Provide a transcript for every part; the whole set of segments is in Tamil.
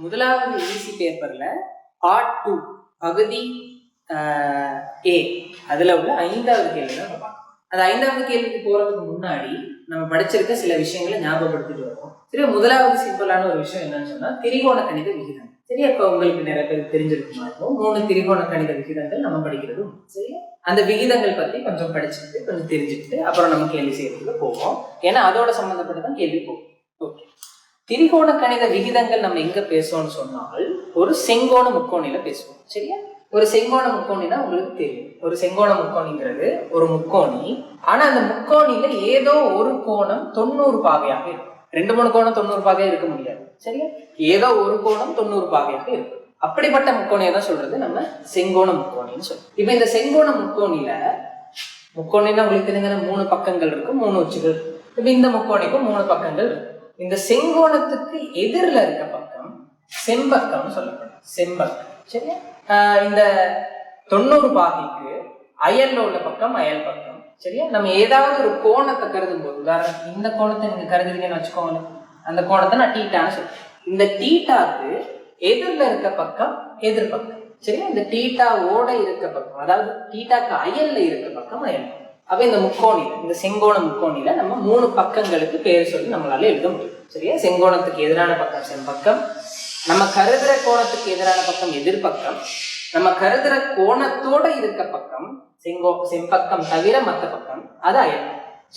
முதலாவது ஈசி பேப்பர்ல பார்ட் 2 பகுதி A அதுல உள்ள 5வது கேள்வி தான் பார்ப்போம். அது 5வது கேள்விக்கு போறதுக்கு முன்னாடி நம்ம படிச்சிருக்க சில விஷயங்களை ஞாபகப்படுத்திட்டு வருவோம். சரி, முதலாவது சிம்பிளான ஒரு விஷயம் என்னன்னு சொன்னா திரிகோண கணித விகிதம். சரியா, இப்ப உங்களுக்கு நிறைய பேர் தெரிஞ்சிருக்குமா இருக்கும். 3 திரிகோண கணித விகிதங்கள் நம்ம படிக்கிறது. சரியா, அந்த விகிதங்கள் பத்தி கொஞ்சம் படிச்சுட்டு கொஞ்சம் தெரிஞ்சுக்கிட்டு அப்புறம் நம்ம கேள்வி செய்யறதுக்கு போவோம். ஏன்னா அதோட சம்பந்தப்பட்டு தான் கேள்வி போகும். ஓகே, திரிகோண கணித விகிதங்கள் நம்ம எங்க பேசுவோம்னு சொன்னால் ஒரு செங்கோண முக்கோணில பேசுவோம். சரியா, ஒரு செங்கோண முக்கோணினா உங்களுக்கு தெரியும். ஒரு செங்கோண முக்கோணிங்கிறது ஒரு முக்கோணி. ஆனா அந்த முக்கோணில ஏதோ ஒரு கோணம் 90 பாகையாக இருக்கும். 2-3 கோணம் 90 பாகையாக இருக்க முடியாது. சரியா, ஏதோ ஒரு கோணம் 90 பாகையாக இருக்கும். அப்படிப்பட்ட முக்கோணியை தான் சொல்றது நம்ம செங்கோண முக்கோணின்னு சொல்றோம். இப்ப இந்த செங்கோண முக்கோணினா உங்களுக்கு தெரிஞ்ச 3 பக்கங்கள் இருக்கும், 3 உச்சிகள். இப்ப இந்த முக்கோணிக்கும் 3 பக்கங்கள் இருக்கு. இந்த செங்கோணத்துக்கு எதிரில் இருக்க பக்கம் செம்பக்கம்னு சொல்லப்படும். செம்பக்கம். சரியா, இந்த 90 பாகைக்கு அயல்ல உள்ள பக்கம் அயல் பக்கம். சரியா, நம்ம ஏதாவது ஒரு கோணத்தை கருதும் போது, உதாரணம் இந்த கோணத்தை நீங்க கருதுறீங்கன்னு வச்சுக்கோங்க, அந்த கோணத்தை நான் டீட்டான்னு சொல்றேன். இந்த டீட்டாக்கு எதிரில் இருக்க பக்கம் எதிர்பக்கம். சரியா, இந்த டீட்டாவோட இருக்க பக்கம், அதாவது டீட்டாக்கு அயல்ல இருக்க பக்கம் அயல். அப்ப இந்த முக்கோணில, இந்த செங்கோண முக்கோணில நம்ம 3 பக்கங்களுக்கு பேர் சொல்லி நம்மளால எழுத முடியும். சரியா, செங்கோணத்துக்கு எதிரான பக்கம் செம்பக்கம், நம்ம கருதுற கோணத்துக்கு எதிரான பக்கம் எதிர்பக்கம், நம்ம கருதுற கோணத்தோட இருக்க பக்கம் செம்பக்கம் தவிர மற்ற பக்கம் அது அயல்.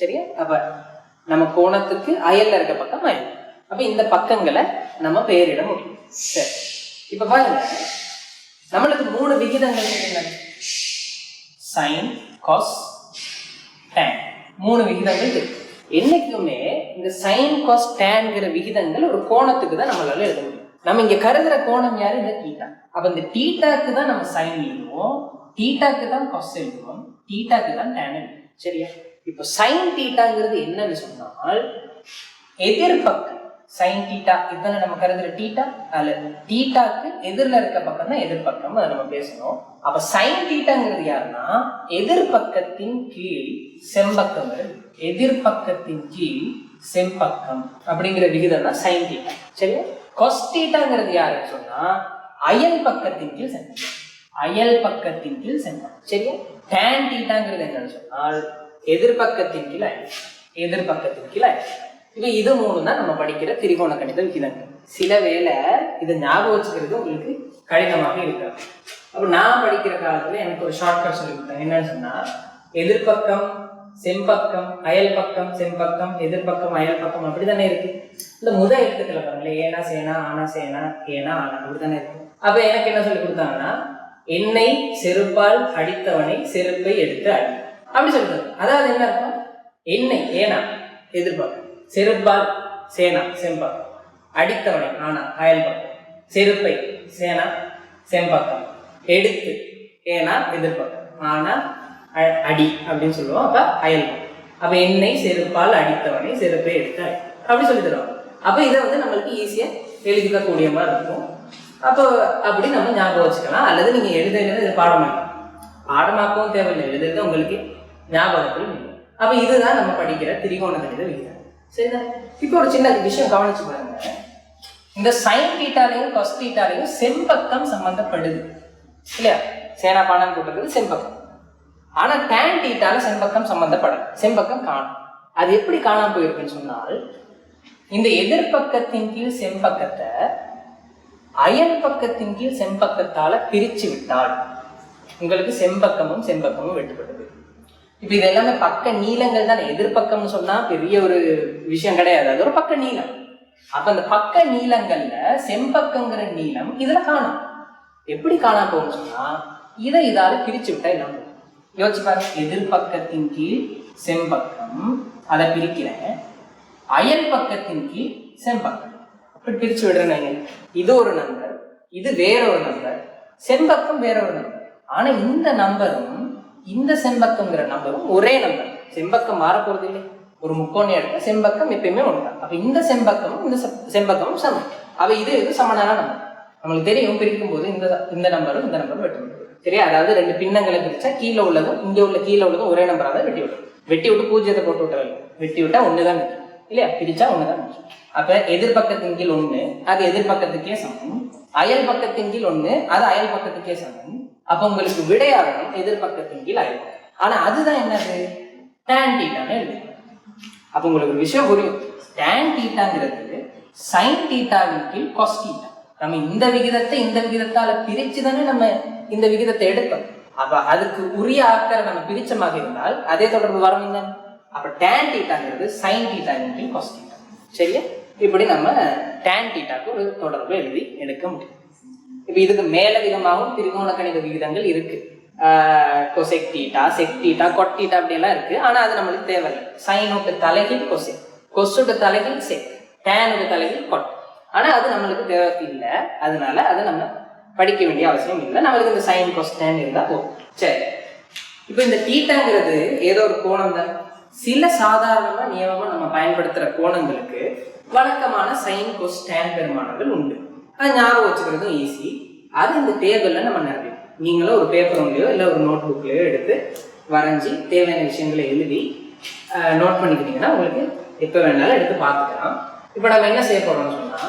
சரியா, அப்ப நம்ம கோணத்துக்கு அயல்ல இருக்க பக்கம் அயல். அப்ப இந்த பக்கங்களை நம்ம பெயரிட முடியும். சரி, இப்ப பாருங்க, நம்மளுக்கு 3 விகிதங்கள் என்ன? Sign, cos, tan. 3 விகிதங்கள் இருக்கு. என்னைக்குமே இந்த சைன், காஸ், tanங்கிற விகிதங்கள் ஒரு கோணத்துக்கு தான் நம்மளால எழுத முடியும். நம்ம இங்க கருதுற கோணம் யாரு? இந்த தீட்டா. அப்ப இந்த தீட்டாக்கு தான் நம்ம சைன் எழுதுவோம், தீட்டாக்கு தான் காஸ் எழுதுவோம், தீட்டாக்கு தான் tan எழுதுவோம். சரியா, இப்போ சைன் தீட்டாங்கிறது என்னன்னு சொன்னால் எதிர்பக்கம். சைன் தீட்டா இதுதானே நம்ம கருதுற தீட்டா. அதுல தீட்டாக்கு எதிரில் இருக்க பக்கம் தான் எதிர்பக்கம், அதை நம்ம பேசணும். அப்ப சைன் தீட்டாங்கிறது யாருன்னா எதிர்பக்கத்தின் கீழ் செம்பக்கம். எதிர்பக்கத்தின் கீழ் செம்பக்கம் அப்படிங்கிற விகிதம் தான் சைன் தீட்டா. சரியா, கொஸ் தீட்டாங்கிறது யாருன்னு சொன்னா அயல் பக்கத்தின் கீழ் செம்பக்கம். அயல் பக்கத்தின் கீழ் செம்பக்கம். சரியா, tan தீட்டாங்கிறது என்னன்னு சொன்னால் எதிர்பக்கத்தின் கீழ் அயல். எதிர்பக்கத்தின் கீழ் அயல். இப்ப இது 3 தான் நம்ம படிக்கிற திரிகோண கணித விகிதங்கள். சில வேளை இதை ஞாபகம் வச்சுக்கிறது உங்களுக்கு கடினமாக இருக்காது. அப்ப நான் படிக்கிற காலத்துல எனக்கு ஒரு ஷார்ட்கட் சொல்லி கொடுத்தாங்க. என்னன்னு சொன்னா எதிர்பக்கம் செம்பக்கம், அயல் பக்கம் செம்பக்கம், எதிர்பக்கம் அயல் பக்கம், அப்படித்தானே இருக்கு. இந்த முதல் எழுத்துக்களை பாருங்களேன், ஏனா சேனா ஆனா சேனா ஏனா ஆனா, அப்படித்தானே இருக்கு. அப்ப எனக்கு என்ன சொல்லி கொடுத்தாங்கன்னா என்னை செருப்பால் அடித்தவனை செருப்பை எடுத்து அடி, அப்படி சொல்றாங்க. அதாவது என்ன அர்த்தம்? என்னை ஏனா எதிர்பக்கம், செருப்பால் சேனா செம்பக்கம், அடித்தவனை ஆனா அயல் பக்கம், செருப்பை சேனா செம்பக்கம், எடுத்து ஏனா எதிர்பக்கம், ஆனா அடி அப்படின்னு சொல்லுவோம். அப்ப அயல். அப்ப என்னை செருப்பால் அடித்தவனை செருப்பை எடுத்து அடி, அப்படி சொல்லி தருவாங்க. அப்ப இதை நம்மளுக்கு ஈஸியா எழுதிக்க கூடிய மாதிரி இருக்கும். அப்போ அப்படி நம்ம ஞாபகம் வச்சுக்கலாம். அல்லது நீங்க எழுதுறது இது பாடமாக்கவும் தேவையில்லை, எழுதுறது உங்களுக்கு ஞாபகத்தில் இல்லை. அப்ப இதுதான் நம்ம படிக்கிற திரிகோண கணித விகிதம். சரிதான். இப்போ ஒரு சின்ன விஷயம் கவனிச்சு பாருங்க. இந்த சைன் தீட்டாலையும் காஸ் தீட்டாலையும் செம்பக்கம் சம்பந்தப்படுது இல்லையா? சேனா பானம் போட்டிருக்கிறது செம்பக்கம். ஆனா tan தீட்டால செம்பக்கம் சம்பந்தப்படும், செம்பக்கம் காணும். அது எப்படி காணாம போயிருக்குன்னு சொன்னால் இந்த எதிர்பக்கத்தின் கீழ் செம்பக்கத்தை அயல் பக்கத்தின் கீழ் செம்பக்கத்தால பிரிச்சு விட்டால் உங்களுக்கு செம்பக்கமும் செம்பக்கமும் வெட்டுப்பட்டது. இப்ப இது எல்லாமே பக்க நீளங்கள் தானே. எதிர்பக்கம்னு சொன்னா பெரிய ஒரு விஷயம் கிடையாது, அது ஒரு பக்க நீளம். அப்ப அந்த பக்க நீளங்கள்ல செம்பக்கங்கிற நீளம் இதுல காணும். எப்படி காணாம போகும்னு சொன்னா இதை இதால பிரிச்சு விட்டா என்ன? யோசிச்சு பாருங்க, எதிர்பக்கத்தின் கீழ் செம்பக்கம், அதை பிரிக்கிறேன், அயல் பக்கத்தின் கீழ் செம்பக்கம், அப்படி பிரிச்சு விடுறேன். இது ஒரு நம்பர், இது வேற ஒரு நம்பர், செம்பக்கம் வேற ஒரு நம்பர். ஆனா இந்த நம்பரும் இந்த செம்பக்கம்ங்கிற நம்பரும் ஒரே நம்பர். செம்பக்கம் மாற போறது இல்லை. ஒரு முக்கோணி எடுத்த செம்பக்கம் எப்பயுமே ஒண்ணுதான். அப்ப இந்த செம்பக்கமும் இந்த செம்பக்கமும் சமம். அவ இது சமனான நம்பர். நம்மளுக்கு தெரியும், பிரிக்கும் போது இந்த நம்பரும் இந்த நம்பரும் வெட்டி விடும். சரியா, அதாவது 2 பின்னங்களை பிரிச்சா கீழே உள்ளதும் இங்க உள்ள கீழே உள்ளதும் ஒரே நம்பராக தான் வெட்டி விடும். வெட்டி விட்டு 0 போட்டு விட்டுறல, வெட்டி விட்டா 1 தான். இல்லையா? பிரிச்சா ஒண்ணுதான். அப்ப எதிர்பக்கத்தின் கீழ் 1 அது எதிர்பக்கத்துக்கே சமம், அயல் பக்கத்தின் கீழ் 1 அது அயல் பக்கத்துக்கே சமம். அப்ப உங்களுக்கு விடையாகும் எதிர்பக்கத்தின் கீழ் அயல் பக்கம். ஆனா அதுதான் என்னது? tan தீட்டான்னு எழுது. அப்ப உங்களுக்கு ஒரு விஷயம் புரியும். tan தீட்டாங்கிறது sin தீட்டாவின் கீழ் cos தீட்டா. நம்ம இந்த விகிதத்தை இந்த விகிதத்தால பிரிச்சு தானே நம்ம இந்த விகிதத்தை எடுத்தோம். அப்ப அதுக்கு உரிய ஆட்களை நம்ம பிரிச்சமாக இருந்தால் அதே தொடர்பு வரணும் தானே. அப்ப tan தீட்டாங்கிறது sin தீட்டாவின் கீழ் cos தீட்டா. சரியா? இப்படி நம்ம tan தீட்டாக்கு ஒரு தொடர்பு எழுதி எடுக்க முடியும். இப்ப இதுக்கு மேலதிகமாகவும் திரிகோண கணித விகிதங்கள் இருக்கு. கொசெக் தீட்டா, செக் தீட்டா, கொட் தீட்டா அப்படி எல்லாம் இருக்கு. ஆனா அது நம்மளுக்கு தேவையில்லை. சைனுக்கு தலைகீழ் கொசெக், கொசுக்கு தலைகீழ் செக், டேனுக்கு தலைகீழ் கொட். ஆனா அது நம்மளுக்கு தேவை இல்லை. அதனால அதை நம்ம படிக்க வேண்டிய அவசியம் இல்லை. நம்மளுக்கு இந்த சைன் கொஸ் டேன் இருந்தா போதும். சரி, இப்ப இந்த தீட்டாங்கிறது ஏதோ ஒரு கோணம் தான். சில சாதாரணமா நியமமா நம்ம பயன்படுத்துற கோணங்களுக்கு வழக்கமான சைன் கொஸ் டேன் பெருமானங்கள் உண்டு. அது ஞாபகம் வச்சுக்கிறதும் ஈஸி. அது இந்த டேபிள்ல நம்ம நிறைய நீங்களும் ஒரு பேப்பர் ஒன்லையோ இல்லை ஒரு நோட் புக்லையோ எடுத்து வரைஞ்சி தேவையான விஷயங்களை எழுதி நோட் பண்ணிக்கிட்டீங்கன்னா உங்களுக்கு எப்போ வேணாலும் எடுத்து பார்த்துக்கலாம். இப்போ நம்ம என்ன செய்ய போறோம்னு சொன்னா,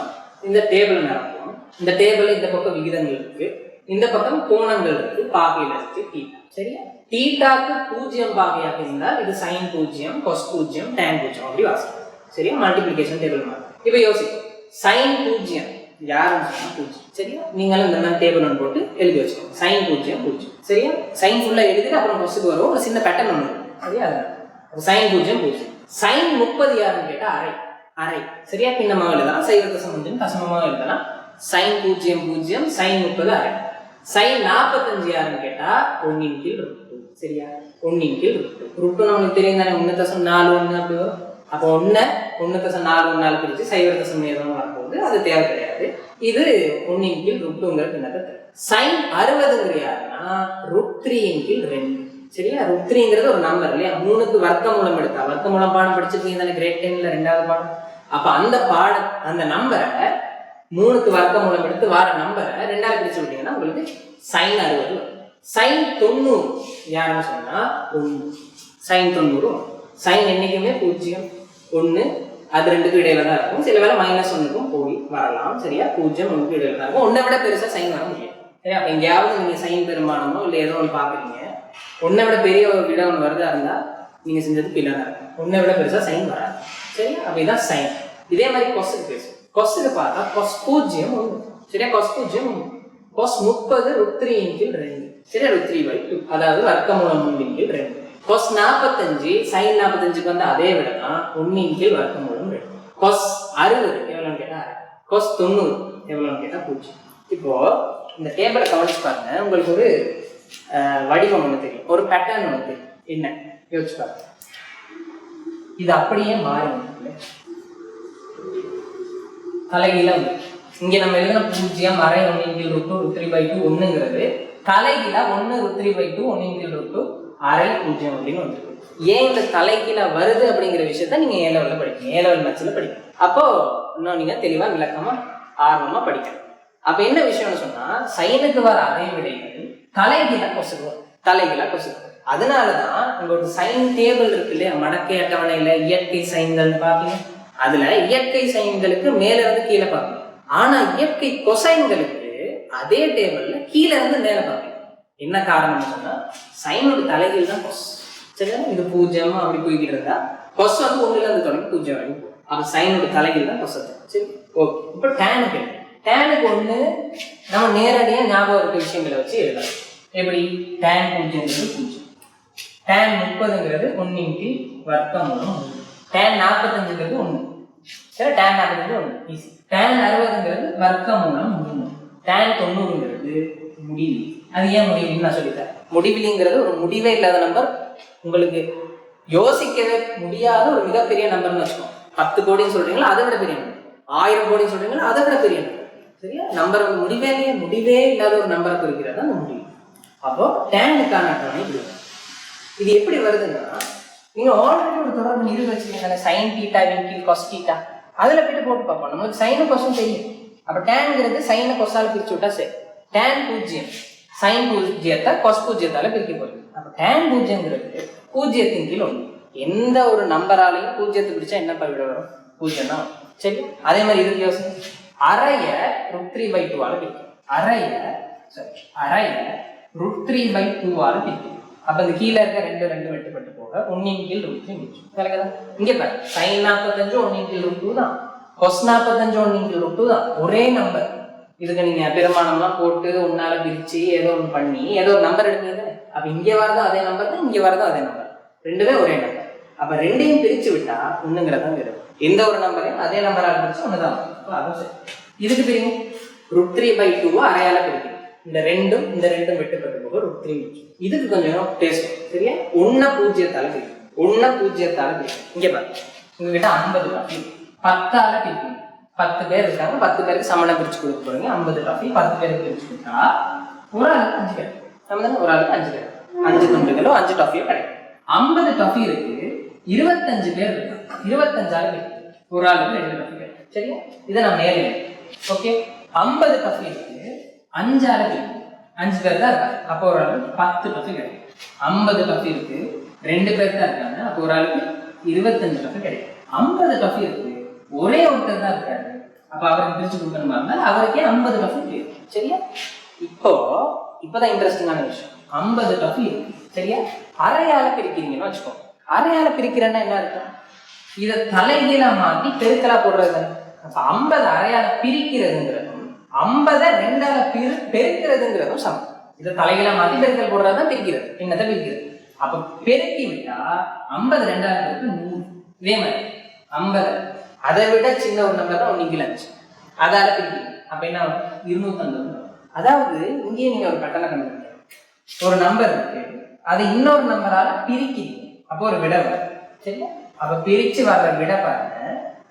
இந்த டேபிள் நிரப்புவோம். இந்த டேபிள் இந்த பக்கம் விகிதங்கள் இருக்கு, இந்த பக்கம் கோணங்கள் இருக்கு, பாகையில இருக்கு தீட்டா. சரியா? தீட்டாக்கு 0 பாகையாக இருந்தால் இது sin 0, cos 0, tan 0 அப்படி வாசிக்கும். சரியா? மல்டிபிளிகேஷன் டேபிள் மாதிரி. இப்போ யோசிக்கும், sin 0 யாருன்னு சொன்னா 0. சரியா? நீங்களும் இந்த மாதிரி டேபிள் ஒன்று போட்டு எழுதி வச்சுக்கோங்க. sin 0 0. சரியா? sin ஃபுல்லா எழுதிட்டு அப்புறம் கொஸ்டுக்கு வரும் ஒரு சின்ன பேட்டர்ன் ஒன்று. சரியா? sin 0 0. sin 30 யாருன்னு கேட்டா அரை. அரை. சரியா? பின்னமாக எழுதலாம், சைவ தசம் கொஞ்சம் தசமமாக எழுதலாம். sin 0 0, sin 30 அரை. sin 45 யாருன்னு கேட்டா 1/√2. சரியா? 1/√2. √2 நம்மளுக்கு தெரியும் தானே, 1.41 அப்படி வரும். அப்போ 1.41 பிரிச்சு சைவ தசம் ஏதோ வரப்போகுது, அது தேவை கிடையாது. இது 1/√2ங்கிறது. sin 60 யாருன்னா √3/2. சரியா? √3ங்கிறது ஒரு நம்பர் இல்லையா? 3க்கு வர்க்க மூலம் எடுத்தா, வர்க்க மூலம் பாடம் படிச்சிருக்கீங்க தானே கிரேட் 10ல 2வது பாடம். அப்ப அந்த நம்பரை 3க்கு வர்க்க மூலம் எடுத்து வர நம்பரை 2ஆல பிரிச்சு விட்டீங்கன்னா உங்களுக்கு sin 60. sin 90 யாருன்னு சொன்னா 1. sin 90 sin என்னைக்குமே 0 1 அது 2க்கு இடையில தான் இருக்கும். சில வேளை -1க்கும் போய் வரலாம். சரியா? 0 1க்கு இடையில தான் இருக்கும். 1 விட பெருசா சைன் வர முடியாது. சரியா? அப்ப எங்கேயாவது நீங்க சைன் பெருமானமோ இல்லை ஏதோ ஒன்று பாக்குறீங்க, 1 விட பெரிய ஒரு விட ஒன்று வருதா இருந்தா நீங்க செஞ்சது பிள்ளை தான் இருக்கும். 1 விட பெருசா சைன் வராது. சரியா? அப்படிதான் சைன். இதே மாதிரி கொஸ்டுக்கு பேசும். கொஸ்டுக்கு பார்த்தா cos 0 1. சரியா? cos 0 1. cos 30 √3/2. சரியா? √3/2 அதாவது வர்க்க மூலம் 3/2. cos 45 sin 45க்கு வந்து அதே விட தான் 1 வர்க்க மூலம் 2. cos 60 எவ்வளோன்னு கேட்டா cos 90 எவ்வளோன்னு கேட்டா 0. இப்போ இந்த டேபிளை கவனிச்சு பாருங்க, உங்களுக்கு ஒரு வடிவம் ஒன்று தெரியும், ஒரு பேட்டர்ன் ஒன்று தெரியும். என்ன யோசிச்சு பாருங்க. இது அப்படியே மாறி தலைகீழ இங்க நம்ம எழுதின 0 அரை 1/√2 √3/2 1ங்கிறது தலைகீழ 1 √3/2 1/√2 அரை 0 அப்படின்னு வந்துருக்கு. ஏன் இந்த தலைகீழ வருது அப்படிங்கிற விஷயத்த நீங்க A லெவல்ல படிக்கணும், A லெவல் மேத்ஸ்ல படிக்கணும். அப்போ இன்னும் நீங்க தெளிவா விளக்கமா ஆர்வமா படிக்கணும். அப்ப என்ன விஷயம்னு சொன்னா, சைனுக்கு வர அதே விடைகள் தலைகீழ கொசுக்கு வரும், தலைகீழ கொசுக்கு. அதனாலதான் உங்களுக்கு சைன் டேபிள் இருக்கு இல்லையா, மடக்கை அட்டவணையில இயற்கை சைன்கள் பாப்பீங்க. அதுல இயற்கை சைன்களுக்கு மேல இருந்து கீழே பார்ப்பீங்க. ஆனா இயற்கை கொசைன்களுக்கு அதே டேபிள்ல கீழே இருந்து மேல பார்ப்பீங்க. என்ன காரணம்னு சொன்னா, சைனோட தலைகீழ் தான் கொஸ். சரியா? இது 0 அப்படி போய்கிட்டு இருந்தா கொஸ் வந்து 1ல இருந்து தொடங்கி 0 வரைக்கும் போகும். அப்ப சைனோட தலைகீழ் தான் கொஸ். சரி, ஓகே. இப்போ டேனுக்கு 1 நம்ம நேரடியா ஞாபகம் இருக்க விஷயங்களை வச்சு எழுதலாம். எப்படி? tan 0 0, tan 30ங்கிறது 1 வர்க்க மூலம் 3, tan 45ங்கிறது 1. சரி, tan 45 1 ஈஸி. tan 60ங்கிறது வர்க்க மூலம் 3, tan 90ங்கிறது முடிவு. அது ஏன் முடிவுன்னு நான் சொல்லித்தரேன். முடிவிலிங்கிறது ஒரு முடிவே இல்லாத நம்பர், உங்களுக்கு யோசிக்கவே முடியாத ஒரு மிகப்பெரிய நம்பர்னு வச்சுக்கோங்க. 10 கோடின்னு சொல்றீங்களா, அதை விட பெரிய நம்பர். 1000 கோடின்னு சொல்றீங்களா, அதை விட பெரிய நம்பர். சரியா? நம்பர் முடிவே இல்லாத ஒரு நம்பரை குறிக்கிறது அந்த முடிவு. அப்போ டேனுக்கான அட்டவணை இப்படி. இது எப்படி வருதுன்னா, நீங்க ஆல்ரெடி ஒரு தொடர்பு நிறுவ வச்சிருக்கீங்க, சைன் தீட்டாவின் கீழ் கொஸ் தீட்டா, அதுல போயிட்டு போட்டு பார்ப்போம். நமக்கு சைனு கொஸும் தெரியும். அப்ப டேன்ங்கிறது சைனை கொஸால பிரிச்சு விட்டா சரி. tan 0 sin 0 cos 0 பிரிக்க போறீங்க. அப்ப tan 0ங்கிறது 0ன் கீழ் 1, எந்த ஒரு நம்பராலையும் பூஜ்ஜியத்தை பிடிச்சா என்னப்பா விட வரும்? பூஜ்ஜியம் தான். சரி, அதே மாதிரி இதுக்கு யோசனை. அரைய √3/2 பிரிக்கும். அரைய √3/2 பிரிக்கும். அப்ப இந்த கீழே இருக்க 2 வெட்டுப்பட்டு போக 1/√3 மிச்சம். இங்க பாரு, sin 45 1/√2 தான், cos 45 1/√2 தான், ஒரே நம்பர். இதுக்கு நீங்க பெருமானம்லாம் போட்டு உன்னால பிரிச்சு ஏதோ ஒன்று பண்ணி ஏதோ ஒரு நம்பர் எடுக்கிறது. அப்ப இங்க வரதும் அதே நம்பர் தான், இங்க வரதும் அதே நம்பர், ரெண்டுமே ஒரே நம்பர். அப்ப ரெண்டையும் பிரிச்சு விட்டா ஒண்ணுங்கிறதான் வரும். எந்த ஒரு நம்பரையும் அதே நம்பரால் பிரிச்சு ஒண்ணுதான். இதுக்கு தெரியும் √3/2 அரையால பிரிக்கும். இந்த ரெண்டும் வெட்டுப்பட்டு போக √3 மிச்சம். இதுக்கு கொஞ்சம் பேசும். சரியா? 1 0 பிரிக்கும். 1 0 பிரிக்கும். இங்க பாருங்க, உங்ககிட்ட 50 காஃபி 10ஆல பிரிக்கும். 10 பேர் இருக்காங்க, 10 பேருக்கு சமணம் பிரிச்சு கொடுக்க போறீங்க. 50 காஃபி 10 பேருக்கு பிரிச்சு கொடுத்தா ஒரு ஆளுக்கு 5 கிடைக்கும். நம்ம தானே ஒரு ஆளுக்கு 5 கிடைக்கும். 5 துண்டுகளோ 5 டாஃபியோ கிடைக்கும். 50 டாஃபி இருக்கு, 25 பேர் இருக்கு, 25ஆல பிரிக்கும். ஒரு ஆளுக்கு 2 டாஃபி கிடைக்கும். சரியா? இதை நான் மேலே ஓகே. 50 டாஃபி இருக்கு, 5ஆல பிரிக்கும். 5 பேர் தான் இருக்காங்க, அப்போ ஒரு ஆளுக்கு 10 டாஃபி கிடைக்கும். 50 டாஃபி இருக்கு, 2 பேர் தான் இருக்காங்க, அப்போ ஒரு ஆளுக்கு 25 டாஃபி கிடைக்கும். 50 டாஃபி இருக்கு, ஒரே ஒருத்தர் தான் இருக்காரு, அப்ப அவருக்கு பிரிச்சு கொடுக்கணுமா இருந்தால் அவருக்கே 50 டாஃபி கிடைக்கும். சரியா? இப்போதான் இன்ட்ரெஸ்டிங்கான விஷயம். 50 டாஃபி இருக்கு. சரியா? அரையால பிரிக்கிறீங்கன்னு வச்சுக்கோ. அரையால பிரிக்கிறேன்னா என்ன இருக்கும்? இதை தலைகீழா மாத்தி பெருக்கலா போடுறது. அப்ப 50 அரையால பிரிக்கிறதுங்கிறதும் 50 2ஆல பெருக்கிறதுங்கிறதும் சமம். இதை தலைகீழா மாத்தி பெருக்கல் போடுறதுதான் பிரிக்கிறது. என்னதான் பிரிக்கிறது? அப்ப பெருக்கி விட்டா 50 2ஆல பெருக்கு 100. இதே மாதிரி 50 அதை விட சின்ன ஒரு நம்பர் தான் 1/5. அதால பிரிக்கிறீங்க. அப்ப என்ன 250. அதாவது இங்கேயே நீங்க ஒரு கட்டணம் கண்டுபிடிக்க, ஒரு நம்பர் இருக்கு, அது இன்னொரு நம்பரால பிரிக்கிறீங்க, அப்போ ஒரு விடை வரும். சரியா? அப்ப பிரிச்சு வர்ற விடை பாருங்க.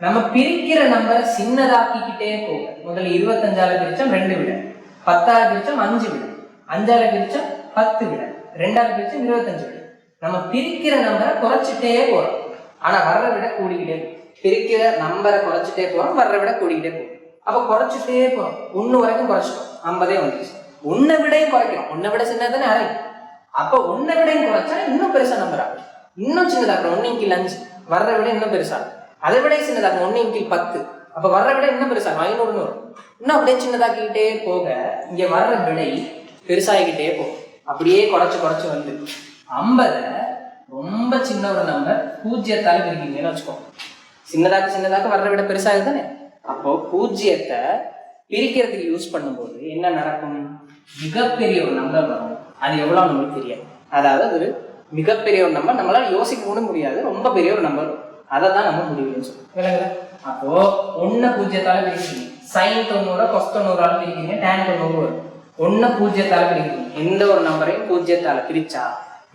நம்ம பிரிக்கிற நம்பரை சின்னதாக்கிக்கிட்டே போக, முதல்ல 25ஆல பிரிச்சோம் 2 விடை, 10ஆல பிரிச்சோம் 5 விடை, 5ஆல பிரிச்சோம் 10 விடை, 2ஆல பிரிச்சோம் 25 விடை. நம்ம பிரிக்கிற நம்பரை குறைச்சிட்டே போறோம், ஆனா வர்ற விட கூடிக்கிட்டே போகும். பிரிக்கிற நம்பரை குறைச்சிட்டே போறோம், வர்ற விட கூடிக்கிட்டே போகும். அப்ப குறைச்சிட்டே போறோம், 1 வரைக்கும் குறைச்சிட்டோம், 50 வந்துச்சு. 1 விடையும் குறைக்கிறோம், 1 விட சின்னதானே அரை. அப்ப 1 விடையும் குறைச்சா இன்னும் பெருசா நம்பர் ஆகும், இன்னும் சின்னதாக்கும். 1/5 வர்ற விட இன்னும் பெருசாகும், அதை விட சின்னதாகும் 1/10. அப்ப வர்ற விட இன்னும் பெருசாகும் 500 வரும். இன்னும் அப்படியே சின்னதாக்கிக்கிட்டே போக இங்க வர்ற விடை பெருசாகிக்கிட்டே போகும். அப்படியே குறைச்சு வந்து 50 ரொம்ப சின்ன ஒரு நம்பர் 0ஆல பிரிக்கிறீங்கன்னு வச்சுக்கோங்க. சின்னதாக்க வர்ற விட பெருசாகுது தானே. அப்போ 0த்தை பிரிக்கிறதுக்கு யூஸ் பண்ணும்போது என்ன நடக்கும்? மிகப்பெரிய ஒரு நம்பர் வரும். அது எவ்வளவு நம்மளுக்கு தெரியாது. அதாவது ஒரு மிகப்பெரிய ஒரு நம்பர், நம்மளால யோசிக்க கூட முடியாது, ரொம்ப பெரிய ஒரு நம்பர், அதை தான் நம்ம முடிவுன்னு சொல்லுவோம். அப்போ 1 0ஆல பிரிக்கிறீங்க, sin 90 cos 90ஆல பிரிக்கிறீங்க, tan 90 வரும். 1 0ஆல பிரிக்கிறீங்க, எந்த ஒரு நம்பரையும் 0ஆல பிரிச்சா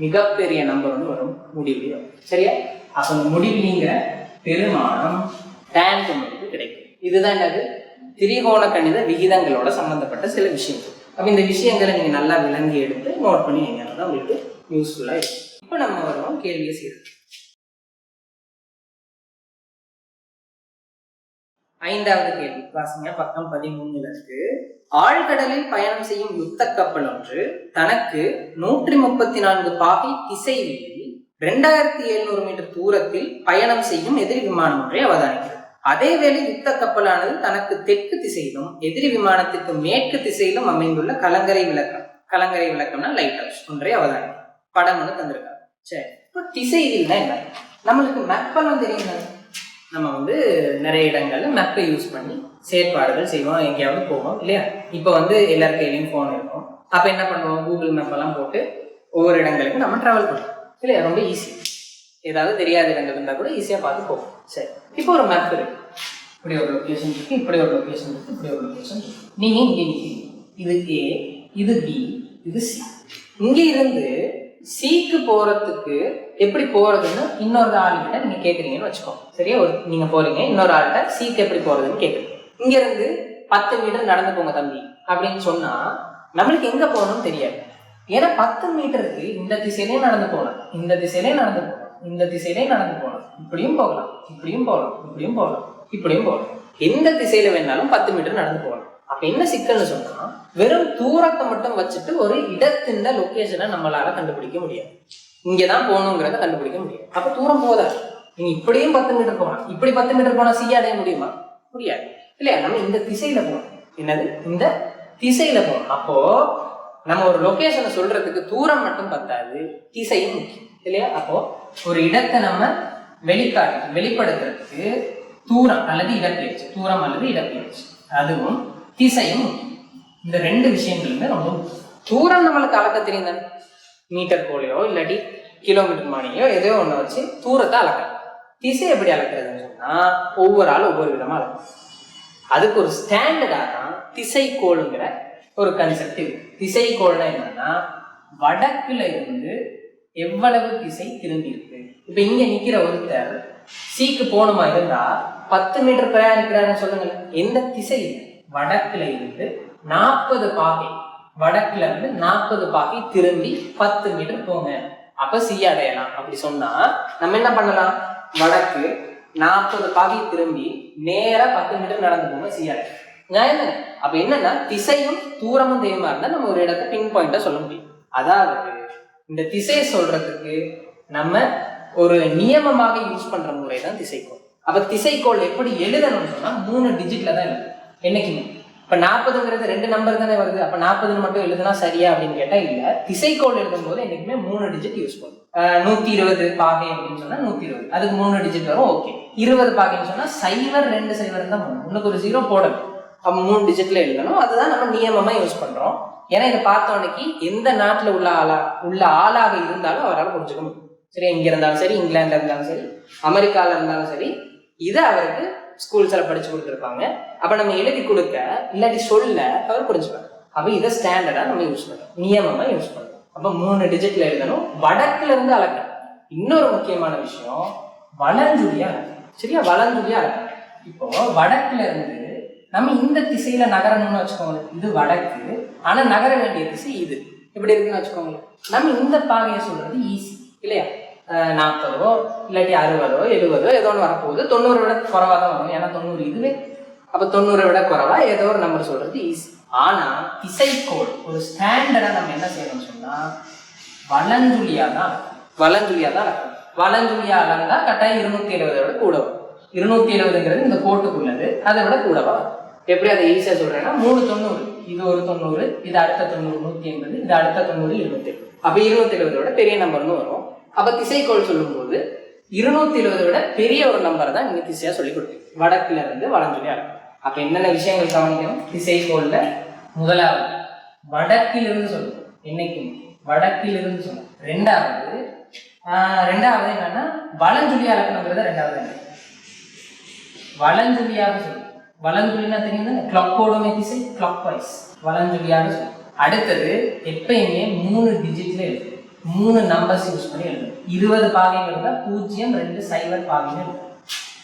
மிகப்பெரிய நம்பர் ஒன்று வரும், முடிவு. சரியா? அப்ப இந்த முடிவுங்கிற பெருமானம் tan 90 கிடைக்கும். இதுதான் என்னது? திரிகோண கணித விகிதங்களோட சம்பந்தப்பட்ட சில விஷயங்கள். அப்ப இந்த விஷயங்களை நீங்க நல்லா விளங்கி எடுத்து நோட் பண்ணி வைங்கன்னா உங்களுக்கு யூஸ்ஃபுல்லா இருக்கும். இப்ப நம்ம வருவோம் கேள்வியை செய்யறது. 5வது கேள்வி பாருங்க, பக்கம் 13 இருக்கு. ஆழ்கடலில் பயணம் செய்யும் யுத்த கப்பல் ஒன்று தனக்கு 134 பாகை திசையில் 2700 மீட்டர் தூரத்தில் பயணம் செய்யும் எதிரி விமானம் ஒன்றை அவதானிக்கிறது. அதேவேளை யுத்த கப்பலானது தனக்கு தெற்கு திசையிலும் எதிரி விமானத்திற்கு மேற்கு திசையிலும் அமைந்துள்ள கலங்கரை விளக்கம்னா லைட் ஹவுஸ் ஒன்றை அவதானிக்கிறது. படம் ஒன்று தந்திருக்காங்க. சரி, இப்போ திசையில்னா என்ன? நம்மளுக்கு மேப்பெல்லாம் தெரியும். நம்ம நிறைய இடங்கள்ல மேப்பை யூஸ் பண்ணி செயற்பாடுகள் செய்வோம், எங்கேயாவது போவோம் இல்லையா? இப்போ எல்லார் கையிலையும் போன் இருக்கும். அப்ப என்ன பண்ணுவோம்? கூகுள் மேப் எல்லாம் போட்டு ஒவ்வொரு இடங்களுக்கு நம்ம டிராவல் பண்ணுவோம் இல்லையா? ரொம்ப ஈஸி. ஏதாவது தெரியாத இடங்கள் இருந்தா கூட ஈஸியா பார்த்து போவோம். சரி, இப்போ ஒரு மேப் இருக்கு, இப்படி ஒரு லொகேஷன் இருக்கு, இப்படி ஒரு லொகேஷன் இருக்கு, இப்படி ஒரு லொகேஷன் இருக்கு. நீங்க இங்கே நிற்கிறீங்க, இது A, இது B, இது C. இங்க இருந்து சிக்கு போறதுக்கு எப்படி போறதுன்னு இன்னொரு ஆள்கிட்ட நீங்க கேக்குறீங்கன்னு வச்சுக்கோங்க. சரியா? நீங்க போறீங்க, இன்னொரு ஆள்கிட்ட சிக்கு எப்படி போறதுன்னு கேக்குறீங்க. இங்க இருந்து 10 மீட்டர் நடந்து போங்க தம்பி அப்படின்னு சொன்னா நம்மளுக்கு எங்க போகணும்னு தெரியாது. ஏன்னா 10 மீட்டருக்கு இந்த திசையிலே நடந்து போகலாம், இந்த திசையிலே நடந்து போகலாம், இந்த திசையிலே நடந்து போகலாம், இப்படியும் போகலாம், இப்படியும் போகலாம், இப்படியும் போகலாம், இப்படியும் போகலாம். எந்த திசையில வேணாலும் 10 மீட்டர் நடந்து போகலாம். அப்ப என்ன சிக்கல்னு சொன்னா, வெறும் தூரத்தை மட்டும் வச்சுட்டு ஒரு இடத்தின் லொகேஷனை நம்மளால கண்டுபிடிக்க முடியாது. இங்கதான் போகணுங்கிறத கண்டுபிடிக்க முடியும். அப்ப தூரம் போதா, நீங்க இப்படியும் 10 மீட்டர் போகலாம், இப்படி 10 மீட்டர் போனா சி அடைய முடியுமா? முடியாது இல்லையா? நம்ம இந்த திசையில போகணும். என்னது? இந்த திசையில போகணும். அப்போ நம்ம ஒரு லொகேஷனை சொல்றதுக்கு தூரம் மட்டும் பத்தாது, திசையும் முக்கியம் இல்லையா? அப்போ ஒரு இடத்தை நம்ம வெளிப்படுத்துறதுக்கு தூரம் அல்லது இடப்பெயர்ச்சி, தூரம் அல்லது இடப்பெயர்ச்சி, அதுவும் திசையும் முக்கியம். இந்த 2 விஷயங்களுமே ரொம்ப முக்கியம். தூரம் நம்மளுக்கு அளக்க தெரியும் தானே, மீட்டர் போலையோ இல்லாட்டி கிலோமீட்டர் மானியோ ஏதோ ஒண்ணு வச்சு தூரத்தை அளக்கலாம். திசை எப்படி அளக்குறதுன்னு சொன்னா ஒவ்வொரு ஆள் ஒவ்வொரு விதமா அளக்கும். அதுக்கு ஒரு ஸ்டாண்டர்டா தான் திசைக்கோளுங்கிற ஒரு கன்செப்ட் இருக்கு. திசைக்கோள்னா என்னன்னா வடக்குல இருந்து எவ்வளவு திசை திரும்பி இருக்கு. இப்ப இங்க நிக்கிற ஒருத்தர் சீக்கு போகணுமா இருந்தா 10 மீட்டர் பிரயாணிக்கிறாருன்னு சொல்லுங்க. எந்த திசை? வடக்குல இருந்து 40 பாகை, வடக்குல இருந்து 40 பாகை திரும்பி 10 மீட்டர் போங்க, அப்ப சி அடையலாம். அப்படி சொன்னா நம்ம என்ன பண்ணலாம்? வடக்கு 40 பாகை திரும்பி நேரா 10 மீட்டர் நடந்து போங்க, சி அடையலாம். நியாயம் தானே? அப்ப என்னன்னா திசையும் தூரமும் தெய்வமா இருந்தா நம்ம ஒரு இடத்தை பின் பாயிண்டா சொல்ல முடியும். அதாவது இந்த திசையை சொல்றதுக்கு நம்ம ஒரு நியமமாக யூஸ் பண்ற முறை தான் திசைக்கோள். அப்ப திசைக்கோள் எப்படி எழுதணும்னு சொன்னா 3 டிஜிட்ல தான் எழுதணும் என்னைக்குமே. இப்ப 40ங்கிறது 2 நம்பர் தானே வருது, அப்ப 40 மட்டும் எழுதுனா சரியா அப்படின்னு கேட்டா இல்ல. திசைக்கோள் எழுதும் போது என்னைக்குமே 3 டிஜிட் யூஸ் பண்ணும். 120 பாகை அப்படின்னு சொன்னா 120, அதுக்கு 3 டிஜிட் வரும். ஓகே, 20 பாகைன்னு சொன்னா 0 2 0 தான் போடணும், இன்னுக்கு ஒரு 0 போடணும். அப்ப 3 டிஜிட்ல எழுதணும். அதுதான் நம்ம நியமமா யூஸ் பண்றோம். ஏன்னா இதை பார்த்தவனைக்கு எந்த நாட்டுல உள்ள ஆளாக இருந்தாலும் அவரால் புரிஞ்சுக்க முடியும். சரி, இங்க இருந்தாலும் சரி, இங்கிலாந்துல இருந்தாலும் சரி, அமெரிக்கால இருந்தாலும் சரி, இதை அவருக்கு ஸ்கூல்ஸ்ல படிச்சு கொடுத்துருப்பாங்க. அப்ப நம்ம எழுதி கொடுக்க இல்லாட்டி சொல்ல அவர் புரிஞ்சுப்பாங்க. அப்ப இதை ஸ்டாண்டர்டா நம்ம யூஸ் பண்றோம், நியமமா யூஸ் பண்றோம். அப்ப 3 டிஜிட்ல எழுதணும், வடக்குல இருந்து அளக்கணும். இன்னொரு முக்கியமான விஷயம், வலஞ்சுழியா அளக்கணும். சரியா? வலஞ்சுழியா அளக்கணும். இப்போ வடக்குல இருந்து நம்ம இந்த திசையில நகரணும்னு வச்சுக்கோங்க, இது வடக்கு, ஆனா நகர வேண்டிய திசை இது இப்படி இருக்குன்னு வச்சுக்கோங்க. நம்ம இந்த பாகையை சொல்றது ஈஸி இல்லையா? 40 இல்லாட்டி 60 70 ஏதோ ஒன்று வரப்போகுது. 90 விட குறைவா தான் வரும், ஏன்னா 90 இதுவே. அப்ப 90 விட குறைவா ஏதோ ஒரு நம்பர் சொல்றது ஈஸி. ஆனா திசைக்கோள் ஒரு ஸ்டாண்டர்டா நம்ம என்ன செய்யணும்னு சொன்னா வலஞ்சுழியா தான் இருக்கும். வலஞ்சுழியா அளந்தா கட்டாயம் 270 விட கூட வரும். 270ங்கிறது இந்த கோட்டுக்குள்ளது, அதை விட கூடவா. எப்படி அதை ஈஸியா சொல்றேன்னா 3 90, இது ஒரு 90, இது அடுத்த 90 180, இது அடுத்த 90 270. அப்ப 270 விட பெரிய நம்பர்னு வரும். அப்ப திசைக்கோள் சொல்லும் போது 270 விட பெரிய ஒரு நம்பரை தான் நீங்க திசையா சொல்லி கொடுத்தீங்க. வடக்குல இருந்து வலஞ்சுழியா இருக்கும். அப்ப என்னென்ன விஷயங்கள் கவனிக்கணும்? திசைக்கோள்ல முதலாவது வடக்கிலிருந்து சொல்லணும், என்னைக்கு வடக்கிலிருந்து சொல்லணும். ரெண்டாவது என்னன்னா வலஞ்சுழியா இருக்கணுங்கிறத ரெண்டாவது வலஞ்சுழியாக சொல்லணும். வலஞ்சுழினா தெரியும் தானே, கிளாக்கோட திசை கிளாக் வைஸ் வலஞ்சுழியாக சொல்லணும். அடுத்தது எப்பயுமே 3 டிஜிட்ல எழுது, 3 நம்பர்ஸ் யூஸ் பண்ணி எழுதணும். 20 பாகைகள் இருந்தா 0 2 0 பாகைகள் எழுதணும்.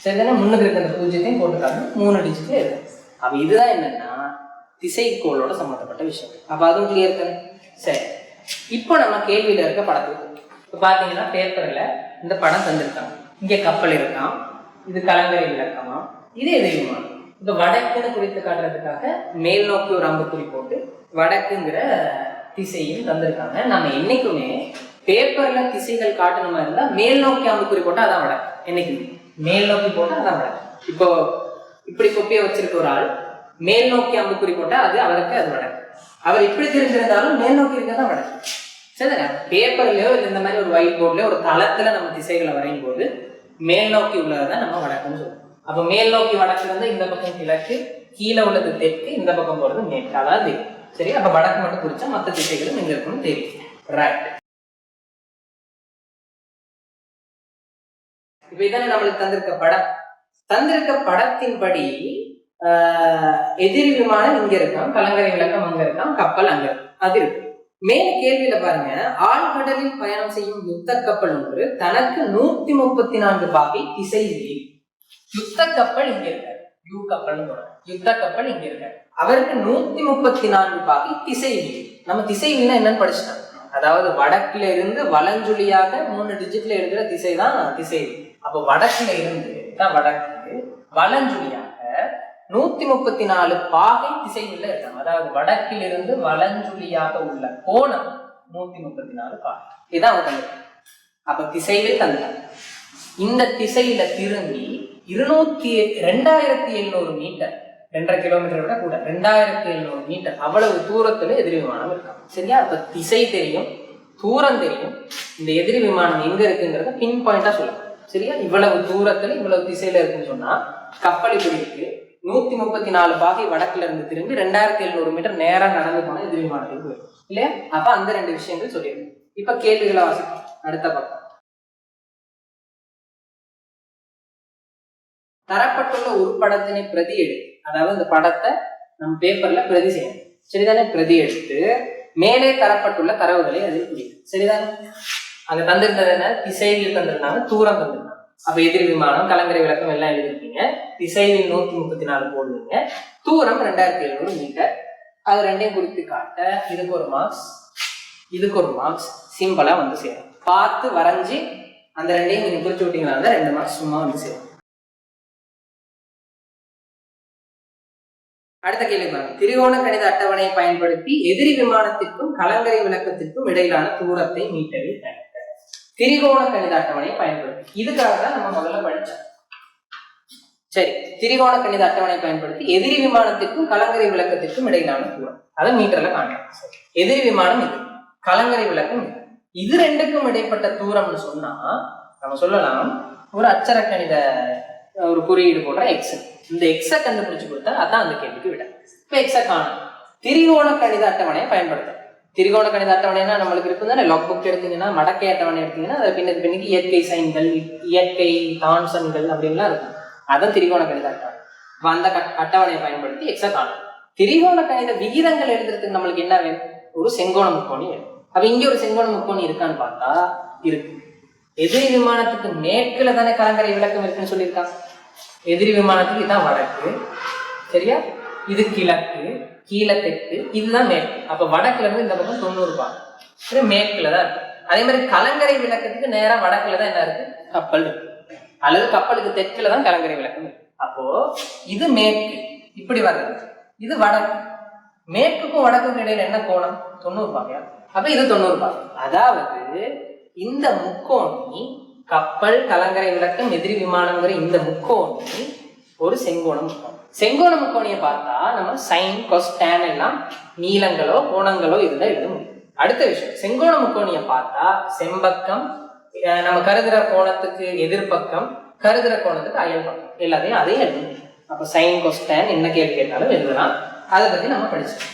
சரி தானே? முன்னுக்கு இருக்க அந்த 0த்தையும் போட்டுக்காங்க, 3 டிஜிட்ல எழுதணும். அப்ப இதுதான் என்னன்னா திசைக்கோளோட சம்பந்தப்பட்ட விஷயம். அப்ப அதுவும் கிளியர் தானே? சரி, இப்போ நம்ம கேள்வியில இருக்க படத்துக்கு இப்போ பாத்தீங்கன்னா பேப்பர்ல இந்த படம் தந்திருக்காங்க. இங்க கப்பல் இருக்கான், இது கலங்கரை விளக்கமா, இது எதையுமா. இப்ப வடக்குன்னு குறித்து காட்டுறதுக்காக மேல் நோக்கி ஒரு அம்புக்குறி போட்டு வடக்குங்கிற திசையும் தந்திருக்காங்க. நம்ம என்னைக்குமே பேப்பர்ல திசைகள் காட்டணுமா இருந்தா மேல் நோக்கி அம்புக்குறி போட்டா அதான் வடக்கு. என்னைக்குமே மேல் நோக்கி போட்டா அதான் வடக்கு. இப்போ இப்படி கொப்பியை வச்சிருக்க ஒரு ஆள் மேல் நோக்கி அம்புக்குறி போட்டா அது அவருக்கு அது வடக்கு. அவர் இப்படி தெரிஞ்சிருந்தாலும் மேல் நோக்கி இருக்கதான் வடக்கு. சரிதானே? பேப்பர்லயோ இல்லை இந்த மாதிரி ஒரு ஒயிட் போர்ட்லயோ ஒரு தளத்துல நம்ம திசைகளை வரையும் போது மேல் நோக்கி உள்ளதான் நம்ம வடக்குன்னு சொல்லுவோம். அப்ப மேல் நோக்கி வடக்கு வந்து இந்த பக்கம் கிழக்கு, கீழே உள்ளது தெற்கு, இந்த பக்கம் போறது மேற்கு, அதாவது தெற்கு. சரி, அப்ப வடக்கு மட்டும் குறிச்சா மற்ற திசைகளும் எங்க இருக்குன்னு தெரியும். ரைட். இப்ப இதானே நம்மளுக்கு தந்திருக்க படத்தின்படி எதிரி விமானம் இங்க இருக்கான், கலங்கரை விளக்கம் அங்க இருக்கான், கப்பல் அங்க இருக்கு, அது இருக்கு. மேல கேள்வியில பாருங்க, ஆழ்கடலில் பயணம் செய்யும் யுத்த கப்பல் ஒன்று தனக்கு 134 பாகை திசை வீதி. யுத்த கப்பல் இங்க இருக்காரு, யூ கப்பல்னு சொல்றோம். யுத்த கப்பல் இங்க இருக்காரு, அவருக்கு 134 பாகை திசை வீதி. நம்ம திசை வீதினா என்னன்னு படிச்சுட்டோம். அதாவது வடக்குல இருந்து வலஞ்சுழியாக 3 டிஜிட்ல இருக்கிற திசை தான் திசை வீதி. அப்ப வடக்குல இருந்து தான் வடக்கு, வலஞ்சுழியாக 134 பாகை திசைகள்ல இருக்காங்க. அதாவது வடக்கிலிருந்து வலஞ்சுழியாக உள்ள கோணம் 134 பாகை. இதான் அவங்க அப்ப திசையில் தந்தார். இந்த திசையில திரும்பி 2700 மீட்டர், 2.5 கிலோமீட்டர் விட கூட 2700 மீட்டர் அவ்வளவு தூரத்துல எதிரி விமானம் இருக்கான். சரியா? அப்ப திசை தெரியும், தூரம் தெரியும், இந்த எதிரி விமானம் எங்க இருக்குங்கிறத பின் பாயிண்டா சொல்லலாம். சரியா? இவ்வளவு தூரத்துல இவ்வளவு திசையில இருக்குன்னு சொன்னா கப்பல் இப்படி இருக்கு, 134 பாகை வடக்குல இருந்து திரும்பி 2700 மீட்டர் நேரா நடந்து போனா எதிரி விமானத்துக்கு போயிடும் இல்லையா? அப்ப அந்த 2 விஷயங்கள் சொல்லிடுது. இப்ப கேள்விகளை வாசிப்போம். அடுத்த பக்கம் தரப்பட்டுள்ள உருப்படத்தினை பிரதி எடுத்து, அதாவது இந்த படத்தை நம்ம பேப்பர்ல பிரதி செய்யணும். சரிதானே? பிரதி எடுத்து மேலே தரப்பட்டுள்ள தரவுகளை அதில் குறிக்கும். சரிதானே? அங்க தந்திருந்தது என்ன? திசையில் தந்திருந்தாங்க, தூரம் தந்திருந்தாங்க. அப்ப எதிரி விமானம், கலங்கரை விளக்கம் எல்லாம் எழுதிருக்கீங்க. திசையில் 134 போடுவீங்க, தூரம் 2700 மீட்டர். அது ரெண்டையும் குறித்து காட்ட இதுக்கு ஒரு மார்க்ஸ், இதுக்கு ஒரு மார்க்ஸ். சிம்பிளா வந்து சேரும். பார்த்து வரைஞ்சி அந்த ரெண்டையும் நீங்க குறிச்சு விட்டீங்கன்னா 2 மார்க்ஸ் சும்மா வந்து சேரும். அடுத்த கேள்வி பாருங்க. திரிகோண கணித அட்டவணையை பயன்படுத்தி எதிரி விமானத்திற்கும் கலங்கரை விளக்கத்திற்கும் இடையிலான தூரத்தை மீட்டரில் கணிக்க. திரிகோண கணித அட்டவணையை பயன்படுத்தி, இதுக்காக தான் நம்ம முதல்ல படிச்சோம். சரி, திரிகோண கணித அட்டவணையை பயன்படுத்தி எதிரி விமானத்திற்கும் கலங்கரை விளக்கத்திற்கும் இடையிலான தூரம் அதை மீட்டர்ல காணலாம். எதிரி விமானம் இது, கலங்கரை விளக்கம் இது. இது ரெண்டுக்கும் இடைப்பட்ட தூரம்னு சொன்னா நம்ம சொல்லலாம் ஒரு அச்சர கணித ஒரு குறியீடு போடுற எக்ஸ். இந்த எக்ஸை கண்டுபிடிச்சு கொடுத்தா அதான் அந்த கேள்விக்கு விட. இப்ப எக்ஸை காணும். திரிகோண கணித அட்டவணையை பயன்படுத்த. திரிகோண கணித அட்டவணைனா நம்மளுக்கு இருக்கு தானே. லாக் புக் எடுத்தீங்கன்னா, மடக்கை அட்டவணை எடுத்தீங்கன்னா அதை பின்னுக்கு இயற்கை சைன்கள், இயற்கை தான்சன்கள் அப்படின்லாம் இருக்கும். அதான் திரிகோண கணித அட்டவணை. அந்த அட்டவணையை பயன்படுத்தி எக்ஸை காணும். திரிகோண கணித விகிதங்கள் எழுதுறதுக்கு நம்மளுக்கு என்ன வேணும்? ஒரு செங்கோண முக்கோணி வேணும். அப்ப இங்க ஒரு செங்கோண முக்கோணி இருக்கான்னு பார்த்தா இருக்கு. எதிரி விமானத்துக்கு மேற்குல தானே கலங்கரை விளக்கம் இருக்குன்னு சொல்லியிருக்காங்க. எதிரி விமானத்துக்கு இதான் வடக்கு. சரியா? இது கிழக்கு, கீழே தெற்கு, இதுதான் மேற்கு. அப்ப வடக்குல இருந்து இந்த பக்கம் 90 பாகம் மேற்குல தான் இருக்கு. அதே மாதிரி கலங்கரை விளக்கத்துக்கு நேரா வடக்குல தான் என்ன இருக்கு? கப்பல் இருக்கு. அல்லது கப்பலுக்கு தெற்குல தான் கலங்கரை விளக்கம் இருக்கு. அப்போ இது மேற்கு, இப்படி வர்றது. இது வடக்கு. மேற்குக்கும் வடக்குக்கும் இடையில என்ன கோணம்? 90 பாகையா. அப்ப இது 90 பாகம். அதாவது இந்த முக்கோணி, கப்பல், கலங்கரை விளக்கம், எதிரி விமானங்கிற இந்த முக்கோணி ஒரு செங்கோண முக்கோணம். செங்கோண முக்கோணியை பார்த்தா நம்ம சைன், கொஸ், டேன் எல்லாம் நீளங்களோ கோணங்களோ இருந்தா எழுத முடியும். அடுத்த விஷயம், செங்கோண முக்கோணியை பார்த்தா செம்பக்கம், நம்ம கருதுற கோணத்துக்கு எதிர்பக்கம், கருதுற கோணத்துக்கு அயல் பக்கம், எல்லாத்தையும் அதையும் எழுத முடியும். அப்ப சைன், கொஸ், டேன் என்ன கேள்வி கேட்டாலும் எழுதலாம். அதை பத்தி நம்ம படிச்சோம்.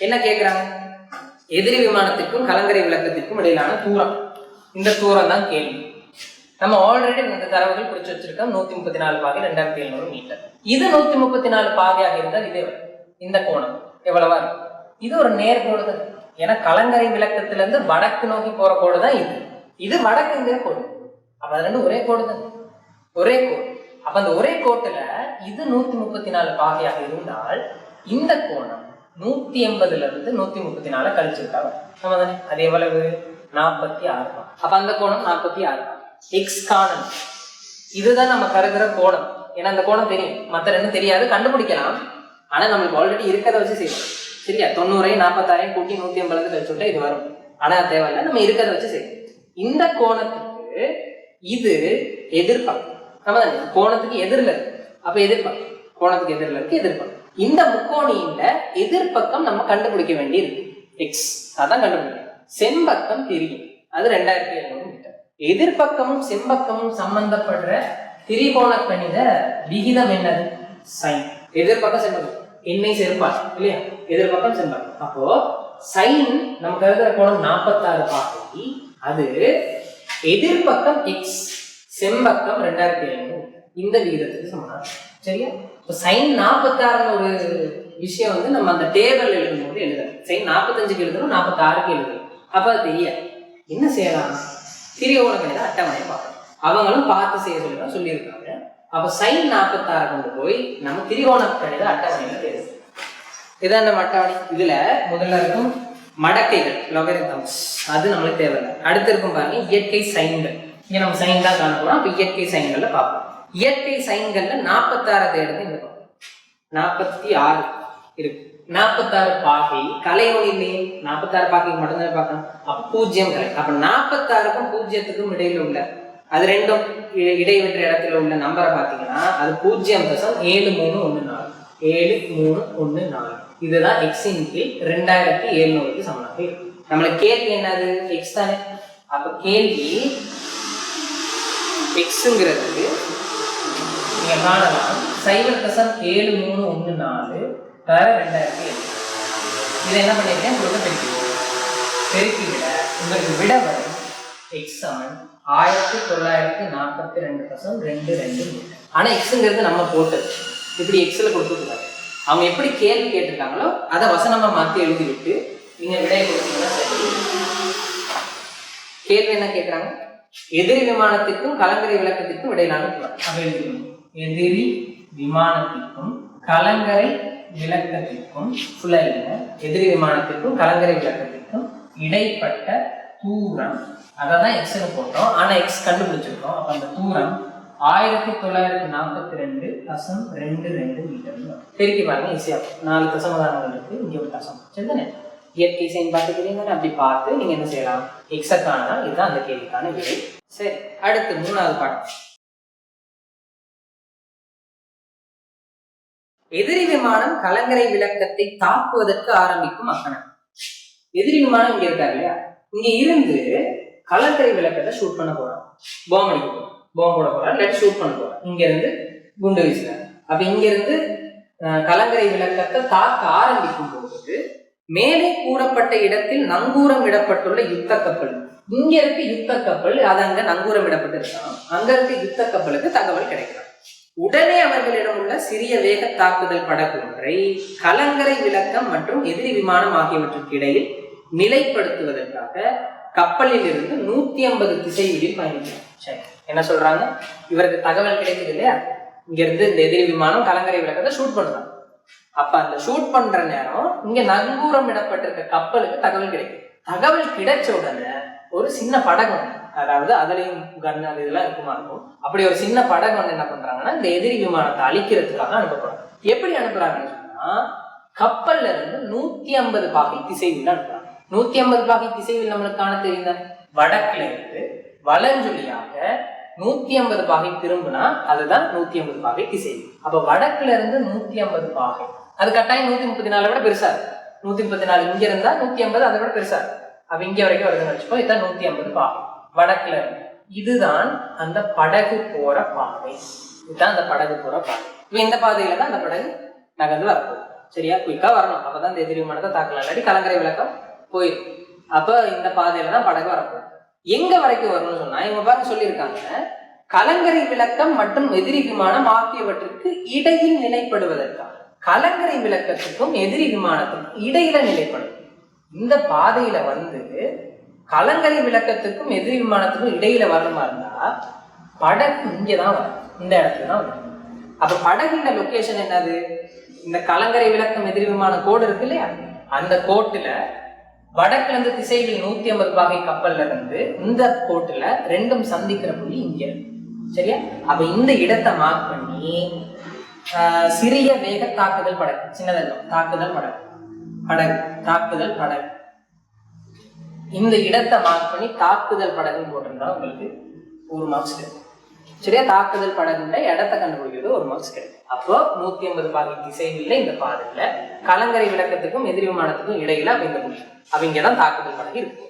என்ன கேட்கிறாங்க? எதிரி விமானத்திற்கும் கலங்கரை விளக்கத்திற்கும் இடையிலான தூரம். இந்த தூரம் தான் கேள்வி. நம்ம ஆல்ரெடி இந்த தரவுகள் குறிச்சு வச்சிருக்கோம். 134 பாகை 2700 மீட்டர். இது 134 பாகையாக இருந்தால் இதே இந்த கோணம் எவ்வளவா இருக்கும்? இது ஒரு நேர்கோடு தான். ஏன்னா கலங்கரை விளக்கத்துல இருந்து வடக்கு நோக்கி போற கோடு தான் இது. இது வடக்குங்கிற கோடு. அப்ப அது ரெண்டு ஒரே கோடு தான், ஒரே கோடு. அப்ப அந்த ஒரே கோட்டுல இது 134 பாகையாக இருந்தால் இந்த கோணம் 180ல இருந்து 134 கழிச்சுட்டா நம்ம தானே. அது எவ்வளவு? 46. அப்ப அந்த கோணம் 46. எக்ஸ் காணம். இதுதான் நம்ம கருதுற கோணம். ஏன்னா அந்த கோணம் தெரியும், மற்ற ரெண்டும் தெரியாது, கண்டுபிடிக்கலாம். ஆனா நம்மளுக்கு ஆல்ரெடி இருக்கிறத வச்சு செய்யணும். சரியா? 90 46 கூட்டி 180 கழிச்சுட்டா இது வரும். ஆனா தேவையில்லை, நம்ம இருக்கிறத வச்சு செய்யணும். இந்த கோணத்துக்கு இது எதிர்ப்பக்கம். நம்ம தானே கோணத்துக்கு எதிரில் இருக்கு. அப்ப எதிர்ப்பக்கம், கோணத்துக்கு எதிரில் இருக்கு எதிர்ப்பக்கம். இந்த முக்கோணியில எதிர்ப்பக்கம் நம்ம கண்டுபிடிக்க வேண்டி இருக்கு. எக்ஸ் அதான் கண்டுபிடிக்கணும். செம்பக்கம் தெரியும், அது 2700 மீட்டர். எதிர்ப்பக்கமும் செம்பக்கமும் சம்பந்தப்படுற திரிகோண கணித விகிதம் என்னது? சைன். எதிர்ப்பக்கம் செம்பக்கம் என்னை சேர்ப்பார் இல்லையா? எதிர்ப்பக்கம் செம்பக்கம். அப்போ சைன் நம்ம கருதுற கோணம் 46 பாகை, அது எதிர்ப்பக்கம் எக்ஸ், செம்பக்கம் 2700. இந்த விகிதத்துக்கு சமம். சரியா? இப்போ சைன் 46 ஒரு விஷயம் வந்து நம்ம அந்த டேபிள் எழுதும்போது எழுதணும். சைன் 45க்கு எழுதணும், 46க்கு எழுதணும். அப்ப அது தெரியாது. என்ன செய்யலாம்? திரிகோண கணித அட்டவணையை பார்க்கணும். அவங்களும் பார்த்து செய்ய சொல்லியிருக்காங்க. அப்ப சைன் 46 கொண்டு போய் நம்ம திரிகோண கணித அட்டவணையில தேர்வு. இதான் நம்ம அட்டவணை. இதுல முதல்ல இருக்கும் மடக்கைகள், லொகரிதம்ஸ், அது நம்மளுக்கு தேவையில்லை. அடுத்து இருக்கும் பாருங்க இயற்கை சைன்கள். இங்க நம்ம சைன் தான் காண போறோம். அப்ப இயற்கை சைன்கள்ல பார்ப்போம். இயற்கை சைன்கள்ல 46 தேடுறது இந்த 46 இருக்கு. 46 பாகை கலையோடு இல்லையே, 46 பாகைக்கு மட்டும்தான் பார்க்கணும். அப்ப 0 கலை. அப்ப 46க்கும் 0க்கும் இடையில உள்ள அது ரெண்டும் இடைவெற்ற இடத்துல உள்ள நம்பரை பார்த்தீங்கன்னா அது 0.7314 7314. இதுதான் எக்ஸின் கீழ் 2700க்கு சமனாக இருக்கும். நம்மளுக்கு கேள்வி என்னது? எக்ஸ் தானே. அப்ப கேள்வி எக்ஸுங்கிறது நீங்க காணலாம் 0.7314 தர 2007. இதை என்ன பண்ணிருக்கேன்? பெருக்கி விட உங்களுக்கு விட வரும் எக்ஸ் சமன் 1942.22 மீட்டர். ஆனா எக்ஸுங்கிறது நம்ம போட்டது, இப்படி எக்ஸ்ல கொடுத்துருக்காங்க. அவங்க எப்படி கேள்வி கேட்டிருக்காங்களோ அதை வசனமா மாத்தி எழுதி விட்டு நீங்க விடையை கொடுத்தீங்கன்னா சரி. கேள்வி என்ன கேட்கிறாங்க? எதிரி விமானத்திற்கும் கலங்கரை விளக்கத்திற்கும் இடையிலான தூரம். எதிரி விமானத்திற்கும் கலங்கரை விளக்கத்திற்கும் எதிரி விமானத்திற்கும் கலங்கரை விளக்கத்திற்கும் இடைப்பட்ட தூரம், அதான் எக்ஸ்னு போட்டோம். ஆனா எக்ஸ் கண்டுபிடிச்சிருக்கோம். அப்ப அந்த தூரம் 1942.22 மீட்டர். பெருக்கி பாருங்க, ஈஸியா 4 தசமதானங்கள் இருக்கு, இங்க ஒரு தசம். சரிதானே? இயற்கை சைன் பார்த்துக்கிறீங்க. அப்படி பார்த்து நீங்க என்ன செய்யலாம்? எக்ஸக்கான இதுதான் அந்த கேள்விக்கான விடை. சரி, அடுத்து 3வது பாடம். எதிரி விமானம் கலங்கரை விளக்கத்தை தாக்குவதற்கு ஆரம்பிக்கும் அக்கணம். எதிரி விமானம் இங்க இருக்காரு இல்லையா, இங்க இருந்து கலங்கரை விளக்கத்தை ஷூட் பண்ண போறான். பாம்பு அடிக்க போறான், பாம்பு போட போறான், இல்லாட்டி ஷூட் பண்ண போறான். இங்க இருந்து குண்டு வீசுறான். அப்ப இங்க இருந்து கலங்கரை விளக்கத்தை தாக்க ஆரம்பிக்கும் போது மேலே கூறப்பட்ட இடத்தில் நங்கூரம் இடப்பட்டுள்ள யுத்த கப்பல், இங்க இருக்கு யுத்த கப்பல், அது அங்க நங்கூரம் இடப்பட்டிருக்கான். அங்க இருக்க யுத்த கப்பலுக்கு தகவல் கிடைக்கலாம். உடனே அவர்களிடம் உள்ள சிறிய வேக தாக்குதல் படகு ஒன்றை கலங்கரை விளக்கம் மற்றும் எதிரி விமானம் ஆகியவற்றுக்கு இடையில் நிலைப்படுத்துவதற்காக கப்பலில் இருந்து 150 திசைகளில் பயணிக்கிறார். சரி, என்ன சொல்றாங்க? இவருக்கு தகவல் கிடைக்குது இல்லையா, இங்க இருந்து இந்த எதிரி விமானம் கலங்கரை விளக்கத்தை ஷூட் பண்றாங்க. அப்ப அந்த ஷூட் பண்ற நேரம் இங்க நங்கூரம் இடப்பட்டிருக்க கப்பலுக்கு தகவல் கிடைக்கும். தகவல் கிடைச்ச உடனே ஒரு சின்ன படகு, அதாவது அதுலயும் கன் அது இதெல்லாம் இருக்குமா இருக்கும், அப்படி ஒரு சின்ன படகு வந்து என்ன பண்றாங்கன்னா இந்த எதிரி விமானத்தை அழிக்கிறதுக்காக அனுப்பப்படுறாங்க. எப்படி அனுப்புறாங்கன்னு சொன்னா, கப்பல்ல இருந்து 150 பாகை திசைவில் அனுப்புறாங்க. 150 பாகை திசைவில் நம்மளுக்கு காண தெரிந்த வடக்குல இருந்து வலஞ்சொலியாக 150 பாகை திரும்பினா அதுதான் 150 பாகை திசை. அப்ப வடக்குல இருந்து 150 பாகை, அது கட்டாயம் 134 விட பெருசா இருக்கு. 134 இங்க இருந்தா 150 அதை விட பெருசா இருக்கு. அப்ப இங்க வரைக்கும் வருதுன்னு வச்சுக்கோ, இதுதான் 150 பாகை வடக்குல இருந்து. இதுதான் அந்த படகு போற பாதை. இதுதான் அந்த படகு போற பாதை. இப்ப இந்த பாதையில தான் அந்த படகு நகர்ந்து வரப்போகுது. சரியா? குயிக்கா வரணும், அப்பதான் இந்த எதிரி விமானத்தை தாக்கலாம், இல்லாட்டி கலங்கரை விளக்கம் போயிடும். அப்ப இந்த பாதையில தான் படகு வரப்போகுது. எங்க வரைக்கும் வரும்னு சொன்னா, இவங்க பாருங்க சொல்லியிருக்காங்க, கலங்கரை விளக்கம் மற்றும் எதிரி விமானம் ஆகியவற்றுக்கு இடையில் நிலைப்படுவதற்காக. கலங்கரை விளக்கத்துக்கும் எதிரி விமானத்துக்கும் இடையில நிலைப்படும். இந்த பாதையில வந்து கலங்கரை விளக்கத்துக்கும் எதிரி விமானத்துக்கும் இடையில வரணுமா இருந்தா படகு இங்கதான் வரும், இந்த இடத்துல தான் வரும். அப்ப படகுல லொகேஷன் என்னது? இந்த கலங்கரை விளக்கம் எதிரி விமான கோடு இருக்கு இல்லையா, அந்த கோட்டுல வடக்குல இருந்து திசையில் 150 பாகை கப்பல்ல இருந்து இந்த கோட்டுல ரெண்டும் சந்திக்கிற புள்ளி இங்க இருக்கு. சரியா? அப்ப இந்த இடத்தை மார்க் பண்ணி சிறிய வேக தாக்குதல் படகு, சின்னதல்ல தாக்குதல் படகு, தாக்குதல் படகு, இந்த இடத்தை மார்க் பண்ணி தாக்குதல் படகுன்னு போட்டிருந்தா உங்களுக்கு 1 மார்க்ஸ் கிடைக்கும். சரியா? தாக்குதல் படகுல இடத்தை கண்டுபிடிக்கிறது 1 மார்க்ஸ் கிடைக்கும். அப்போ 150 பாகை திசையில் இந்த பாதையில கலங்கரை விளக்கத்துக்கும் எதிரி விமானத்துக்கும் இடையில இந்த புள்ளி, அவங்கதான் தாக்குதல் படகு இருக்கு.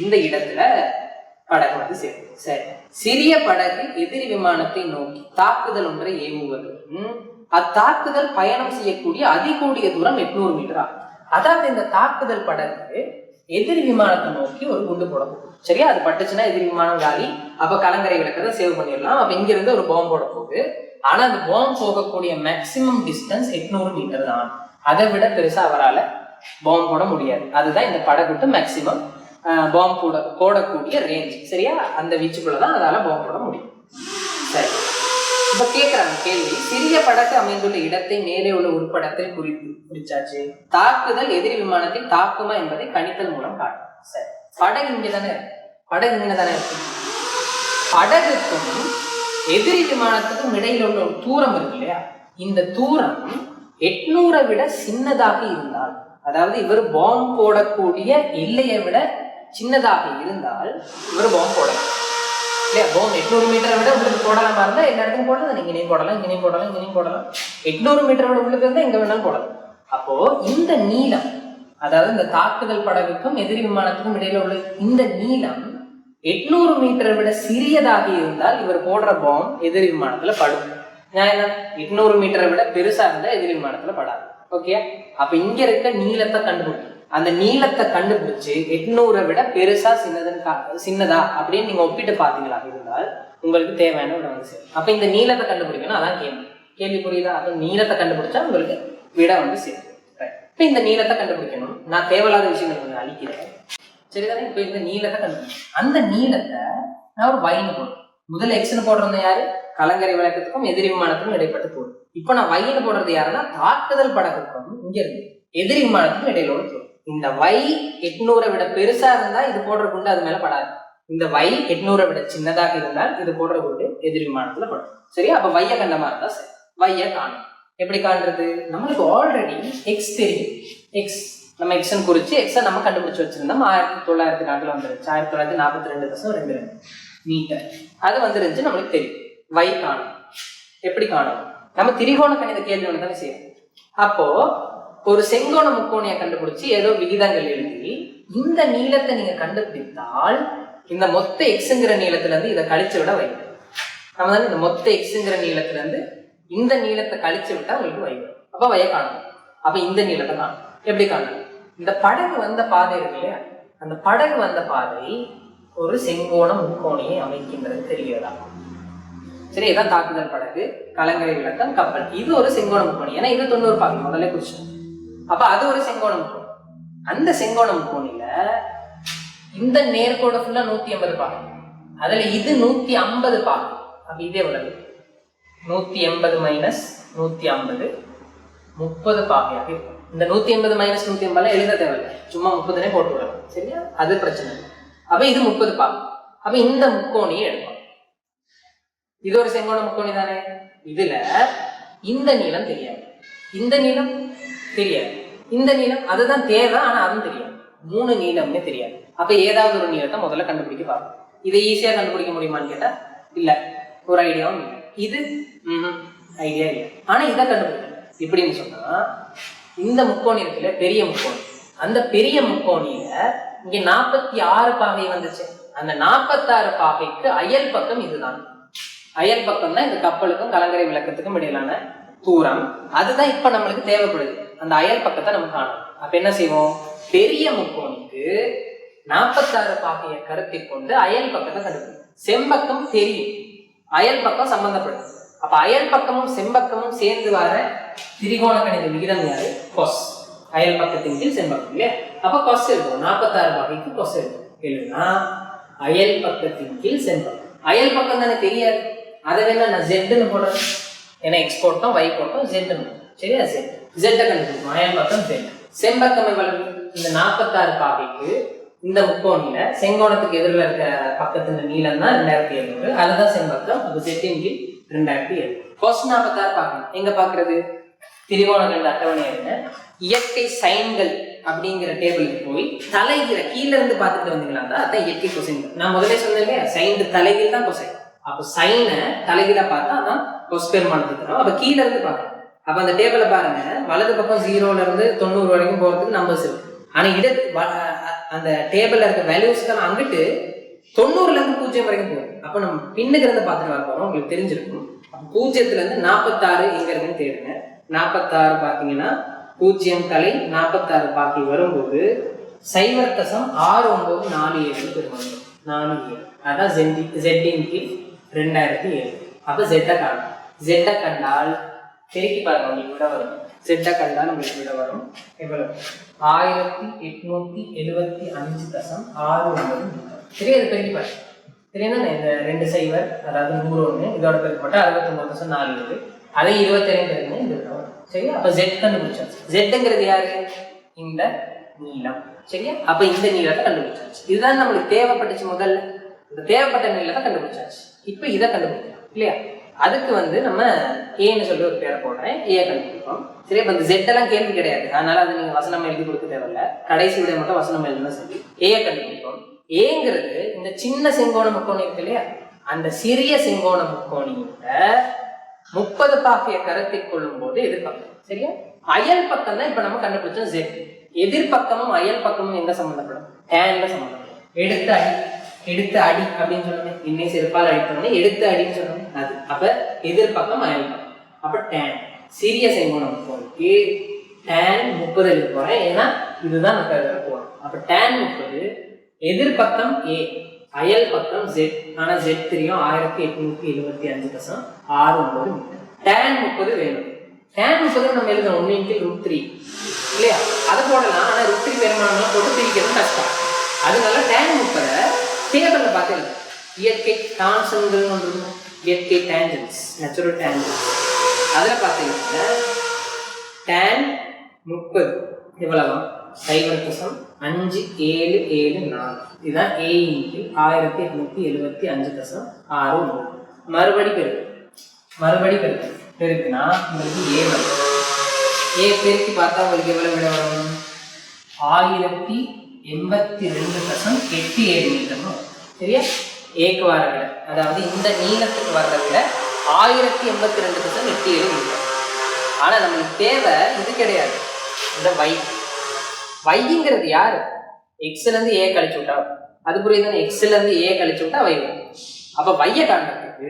இந்த இடத்துல படகு வந்து சேரும். சரி, சிறிய படகு எதிரி விமானத்தை நோக்கி தாக்குதல் ஒன்றை ஏவுவது, அத்தாக்குதல் பயணம் செய்யக்கூடிய அதிகூடிய தூரம் 800 மீட்டர் ஆகும். அதாவது இந்த தாக்குதல் படகு எதிரி விமானத்தை நோக்கி ஒரு குண்டு போடும். சரியா? அது பட்டுச்சுன்னா எதிரி விமானம் காலி. அப்ப கலங்கரை விளக்கத்தை சேவ் பண்ணிடலாம். அப்ப இங்க இருந்து ஒரு பாம்பு போட போகுது. ஆனா அந்த பாம்பு போகக்கூடிய மேக்சிமம் டிஸ்டன்ஸ் 800 மீட்டர் தான். அதை விட பெருசா அவரால் பாம்பு போட முடியாது. அதுதான் இந்த படகுட்டு மேக்சிமம் பாம்பு போடக்கூடிய ரேஞ்ச். சரியா? அந்த வீச்சுக்குள்ளதான் அதால பாம்பு போட முடியும். சரி, இப்ப கேட்கிறாங்க கேள்வி, சிறிய படகு அமைந்துள்ள இடத்தை மேலே உள்ள உட்படத்தில் குறிச்சாச்சு. தாக்குதல் எதிரி விமானத்தை தாக்குமா என்பதை கணித்தல் மூலம் காட்டும். சரி, படகு இங்கதானே இருக்கு, படகு இங்கதானே இருக்கு. படகுக்கும் எதிரி விமானத்துக்கும் இடையில உள்ள ஒரு தூரம் இருக்கு இல்லையா, இந்த தூரம் 800 விட சின்னதாக இருந்தால், அதாவது இவர் பாம்பு போடக்கூடிய எல்லையை விட சின்னதாக இருந்தால் இவர் பாம்பு போடலாம் இல்லையா? பாம்பு 800 மீட்டரை விட உங்களுக்கு போடலாமா இருந்தா எல்லா இடத்துக்கும் போடலாம். இங்கேயும் போடலாம், இங்கேயும் போடலாம், இங்கேயும் போடலாம். 800 மீட்டரை விட உங்களுக்கு இருந்தால் எங்க வேணாலும் போடலாம். அப்போ இந்த நீளம், அதாவது இந்த தாக்குதல் படகுக்கும் எதிரி விமானத்துக்கும் இடையில உள்ள இந்த நீளம் 800 மீட்டரை விட சிறியதாக இருந்தால் இவர் போடுற பாம்பு எதிரி விமானத்துல படும். நியாயம். 800 மீட்டரை விட பெருசா இருந்தா எதிரி விமானத்துல படாது. ஓகே, அப்ப இங்க இருக்க நீளத்தை கண்டுபிடிக்கும். அந்த நீளத்தை கண்டுபிடிச்சு 800 விட பெருசா சின்னதா அப்படின்னு நீங்க ஒப்பிட்டு பாத்தீங்களா இருந்தால் உங்களுக்கு தேவையான விட வந்து சேரும். அப்ப இந்த நீளத்தை கண்டுபிடிக்கணும், அதான் கேள்வி புரியுதா? அப்ப நீளத்தை கண்டுபிடிச்சா உங்களுக்கு விட வந்து சேரும். இப்ப இந்த நீளத்தை கண்டுபிடிக்கணும். நான் தேவையில்லாத விஷயங்கள் கொஞ்சம் அழிக்கிறேன், சரிதானே? இப்ப இந்த நீளத்தை கண்டுபிடிக்கணும். அந்த நீளத்தை நான் ஒரு வைன்னு போடுறேன். முதல்ல எக்ஸ்னு போடுறது யாரு? கலங்கரை விளக்கத்துக்கும் எதிரி விமானத்துக்கும் இடைப்பட்டு போடும். இப்ப நான் வைன்னு போடுறது யாருன்னா தாக்குதல் படகுக்கும் இங்க இருந்து எதிரி விமானத்துக்கும் இடையில ஒரு தூரம். இந்த வை 800 விட பெருசா இருந்தா இது போடுற குண்டு அது மேல படாது. இந்த வை 800 விட சின்னதாக இருந்தால் இது போடுற குண்டு எதிரி விமானத்துல படும். சரியா? அப்ப வைய கண்டமா இருந்தா சரி. வைய காணும். எப்படி காண்றது? நம்மளுக்கு ஆல்ரெடி எக்ஸ் தெரியும். எக்ஸ் நம்ம எக்ஸன் குறிச்சு எக்ஸை நம்ம கண்டுபிடிச்சு வச்சிருந்தோம். 1904 வந்துருச்சு. 1942.22 மீட்டர் அது வந்துருந்துச்சு, நம்மளுக்கு தெரியும். வை காணும். எப்படி காணும்? நம்ம திரிகோண கணித கேள்வி ஒன்று தானே செய்யணும். அப்போ ஒரு செங்கோண முக்கோணியை கண்டுபிடிச்சு ஏதோ விகிதங்கள் எழுதி இந்த நீளத்தை நீங்க கண்டுபிடித்தால் இந்த மொத்த எக்ஸுங்கிற நீளத்துல இருந்து இதை கழிச்சு விட வை. நம்ம தானே இந்த மொத்த எக்ஸுங்கிற நீளத்துல இருந்து இந்த நீளத்தை கழிச்சு விட்டா உங்களுக்கு வை வரும். அப்ப வைய காணும். அப்ப இந்த நீளத்தை காணும். எப்படி காணும்? இந்த படகு வந்த பாதை இருக்கு இல்லையா? அந்த படகு வந்த பாதை ஒரு செங்கோண முக்கோணியை அமைக்கின்றது தெரிகிறதா? சரி, இதான் தாக்குதல் படகு, கலங்கரை விளக்கம், கப்பல். இது ஒரு செங்கோண முக்கோணி. ஏன்னா இது 90 பாகை முதல்ல குறிச்சோம். அப்ப அது ஒரு செங்கோண முக்கோணி. அந்த செங்கோண முக்கோணியில இந்த நேர்கோடு ஃபுல்லா 180 பாகை, அதுல இது 150 பாகை. அப்ப இதே எவ்வளவு? 180 மைனஸ் 150 30 பாகையாக இருக்கும். இந்த 180 மைனஸ் 150 எழுத தேவையில்லை, சும்மா 30 போட்டு விடலாம். சரியா? அது பிரச்சனை இல்லை. அப்ப இது 30 பாகை. அப்ப இந்த முக்கோணியை எடுப்போம். இது ஒரு செங்கோண முக்கோணி தானே. இதுல இந்த நீளம் தெரியாது, இந்த நீளம் தெரியாது, இந்த நீளம் அதுதான் தேவை, ஆனா அதுவும் தெரியாது. 3 நீளம்னே தெரியாது. அப்ப ஏதாவது ஒரு நீளத்தை முதல்ல கண்டுபிடிக்க பார்ப்போம். இதை ஈஸியா கண்டுபிடிக்க முடியுமான்னு கேட்டா இல்ல, ஒரு ஐடியாவும் இல்லை. இது ஐடியா இல்லை, ஆனா இதை கண்டுபிடிக்கணும். இப்படின்னு சொன்னா இந்த முக்கோணி இருக்குல்ல, பெரிய முக்கோணி, அந்த பெரிய முக்கோணியில இங்க 46 பாகை வந்துச்சு. அந்த 46 பாகைக்கு அயல் பக்கம் இதுதான். அயல் பக்கம் தான் இந்த கப்பலுக்கும் கலங்கரை விளக்கத்துக்கும் இடையிலான தூரம். அதுதான் இப்ப நம்மளுக்கு தேவைப்படுது. அந்த அயல் பக்கத்தை நம்ம காணணும். அப்ப என்ன செய்வோம்? பெரிய முக்கோணிக்கு 46 பாகையை கருத்தில் கொண்டு அயல் பக்கத்தை கண்டுபிடிக்கும். செம்பக்கம் தெரியும், அயல் பக்கம் சம்பந்தப்படும். அப்ப அயல் பக்கமும் செம்பக்கமும் சேர்ந்து வர திரிகோண கணித விகிதம் யாரு? கொஸ். அயல் பக்கத்தின் கீழ் செம்பக்கம் இல்லையா? அப்ப கொஸ் எழுதுவோம். 46 பாகைக்கு கொஸ் எழுதுவோம். எழுதுனா அயல் பக்கத்தின் கீழ் செம்பக்கம். அயல் பக்கம் தானே தெரியாது, அதை வேணா நான் ஜெட்னு போடுறேன். ஏன்னா எக்ஸ் போட்டோம், ஒய் போட்டோம், ஜெட்னு. சரியா? ஜெட் ஜெட்டை கண்டுபிடிக்கும். அயல் பக்கம் ஜெட். செம்பக்கம் எவ்வளவு? இந்த 46 பாகைக்கு இந்த முக்கோணியில செங்கோணத்துக்கு எதிரில் இருக்க பக்கத்துல நீளம் தான் 2700. அதுதான் செம்பக்கம். அப்ப ஜெட்டின் கீழ் 2700. கொஸ் 46 பார்க்கணும். எங்க பாக்குறது? திரிகோண கணித அட்டவணை என்ன, இயற்கை சைன்கள் அப்படிங்கிற டேபிளுக்கு போய் தலைகீழ கீழே இருந்து பார்த்துட்டு வந்தீங்களா? அதான் இயற்கை கொசைன். நான் முதலே சொன்னேன் இல்லையா, சைன் தலைகீழ் தான் கொசைன். அப்ப சைனை தலைகீழா பார்த்தா அதான் கொஸ் பெருமானத்துக்கு தரும். அப்ப கீழே இருந்து பார்க்கணும். அப்ப அந்த டேபிள பாருங்க, வலது பக்கம் 0ல இருந்து 90 வரைக்கும் போறதுக்கு நம்பர்ஸ் இருக்கு. ஆனா அந்த டேபிள்ல இருக்க வேல்யூஸ்க்கு அங்கிட்டு 90ல இருந்து 0 வரைக்கும் போகும். அப்ப நம்ம பின்னுக்கு இருந்து பார்த்துட்டு வர போறோம். உங்களுக்கு தெரிஞ்சிருக்கும். 0ல இருந்து 46 எங்க இருக்குன்னு தேடுங்க. 46 பாத்தீங்கன்னா 0 தலை 46 பாக்கி வரும்போது 0.6947 பெருமானம் 47. அதான் ஜெட்டின் கீழ் 2007. அப்ப ஜெட்டை காணும். ஜெட்டை கண்டால் பெருக்கி பாருங்க, உங்களுக்கு விட வரும். ஜெட்டை கண்டால் உங்களுக்கு விட வரும். எவ்வளவு? 1875.69. சரி, அது பெருக்கி பாருங்க. தெரியுதா? இந்த 2 0, அதாவது 101, இதோட பெருக்கு போட்டா 69.47. அதை 22 பெருங்க இந்த வரும். சரியா? அப்ப ஜெட் கண்டுபிடிச்சாச்சு. ஜெட்டுங்கிறது யாரு? இந்த நீளம். சரியா? அப்ப இந்த நீளத்தை கண்டுபிடிச்சாச்சு. இதுதான் நம்மளுக்கு தேவைப்பட்டுச்சு. முதல்ல இந்த தேவைப்பட்ட நீளத்தை கண்டுபிடிச்சாச்சு. இப்ப இதை கண்டுபிடிக்கலாம் இல்லையா? அதுக்கு வந்து நம்ம ஏன்னு சொல்லி ஒரு பேரை போடுறேன், ஏ கண்டுபிடிப்போம். சரி, இப்போ இந்த ஜெட் எல்லாம் கேள்வி கிடையாது, அதனால அது நீங்க வசனம் எழுதி கொடுக்க தேவையில்ல, கடைசி விட மட்டும் வசனம் எழுதுனா சொல்லி ஏ கண்டுபிடிப்போம். ஏங்கிறது இந்த சின்ன செங்கோண முக்கோணம் இருக்கு இல்லையா, அந்த சிறிய செங்கோண முக்கோணியோட 30 பாகைய கருத்தில் கொள்ளும் போது எதிர்பக்கம். சரியா, அயல் பக்கம் தான் இப்ப நம்ம கண்டுபிடிச்சோம் ஜெட். எதிர்பக்கமும் அயல் பக்கமும் எங்க சம்பந்தப்படும்? டேன்ல சம்பந்தப்படும். எடுத்த அடி அப்படின்னு சொல்லுங்க, இன்னும் சிறப்பால் அடித்தோம்னா எடுத்த அடின்னு சொல்லுங்க அது. அப்ப எதிர்பக்கம் அயல் பக்கம். அப்ப டேன் சிறிய செங்கோணம் முக்கோணிக்கு டேன் 30 எழுத போறேன், ஏன்னா இதுதான் நம்ம போறோம். அப்ப டேன் 30, எதிர்பக்கம் ஏ, அயல் பக்கம் ஜெட். ஆனா ஜெட் தெரியும், 1875.69 மீட்டர். டேன் 30 வேணும். டேன் 30 நம்ம எழுதணும் 1/√3 இல்லையா, அதை போடலாம். ஆனா √3 பெருமானம்லாம் போட்டு பிரிக்கிறது கஷ்டம். அதனால டேன் 30 டேபிள்ல பார்த்து எழுது. இயற்கை டான்சன்கள் ஒன்று, இயற்கை டேஞ்சன்ஸ், நேச்சுரல் டேஞ்சன்ஸ், அதில் பார்த்தீங்கன்னா டேன் 30 எவ்வளவு? 0.57774. இதுதான் A × 1875.69. மறுபடி பெருக்குனா உங்களுக்கு ஏ வரும். ஏ பெருக்கி பார்த்தா உங்களுக்கு எவ்வளவு விட வரும்? 1082.87 மீட்டர். சரியா, ஏக்கு வர விட, அதாவது இந்த நீளத்துக்கு வர்ற விட 1082.87 மீட்டர். ஆனா நம்மளுக்கு தேவை இது கிடையாது, இந்த வைங்கிறது யாரு? எக்ஸ்ல இருந்து ஏ கழிச்சு விட்டா அது புரியுது. எக்ஸ்ல இருந்து ஏ கழிச்சு விட்டா வை வரும். அப்ப வைய காண்றதுக்கு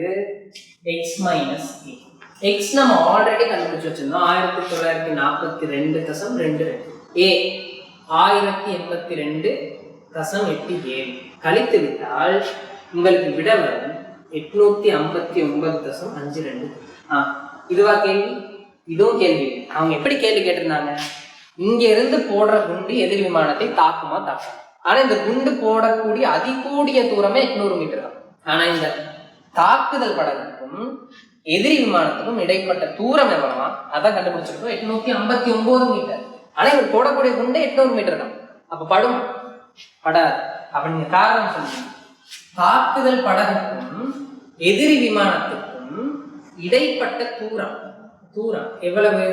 எக்ஸ் மைனஸ் ஏ. எக்ஸ் நம்ம ஆல்ரெடி கண்டுபிடிச்சு வச்சிருந்தோம், 1942.22. ஏ 1082.87 கழித்து விட்டால் உங்களுக்கு விட வரும் 859.52. இதுவா கேள்வி? இதுவும் கேள்வி. அவங்க எப்படி கேள்வி கேட்டிருந்தாங்க? இங்க இருந்து போடுற குண்டு எதிர் விமானத்தை தாக்குமா தாக்கும். ஆனா இந்த குண்டு போடக்கூடிய அதிகூடிய தூரமே 800 மீட்டர் தான். ஆனா இந்த தாக்குதல் படகுக்கும் எதிரி விமானத்துக்கும் இடைப்பட்ட தூரம் எவ்வளவா அதான் கண்டுபிடிச்சிருக்கோம், 859 மீட்டர். ஆனா இவர் போடக்கூடிய குண்டு 800 மீட்டர் தான். அப்ப படும் படாது அப்படின்னு காரணம் சொல்லுங்க. தாக்குதல் படகுக்கும் எதிரி விமானத்துக்கும் இடைப்பட்ட தூரம் எவ்வளவு?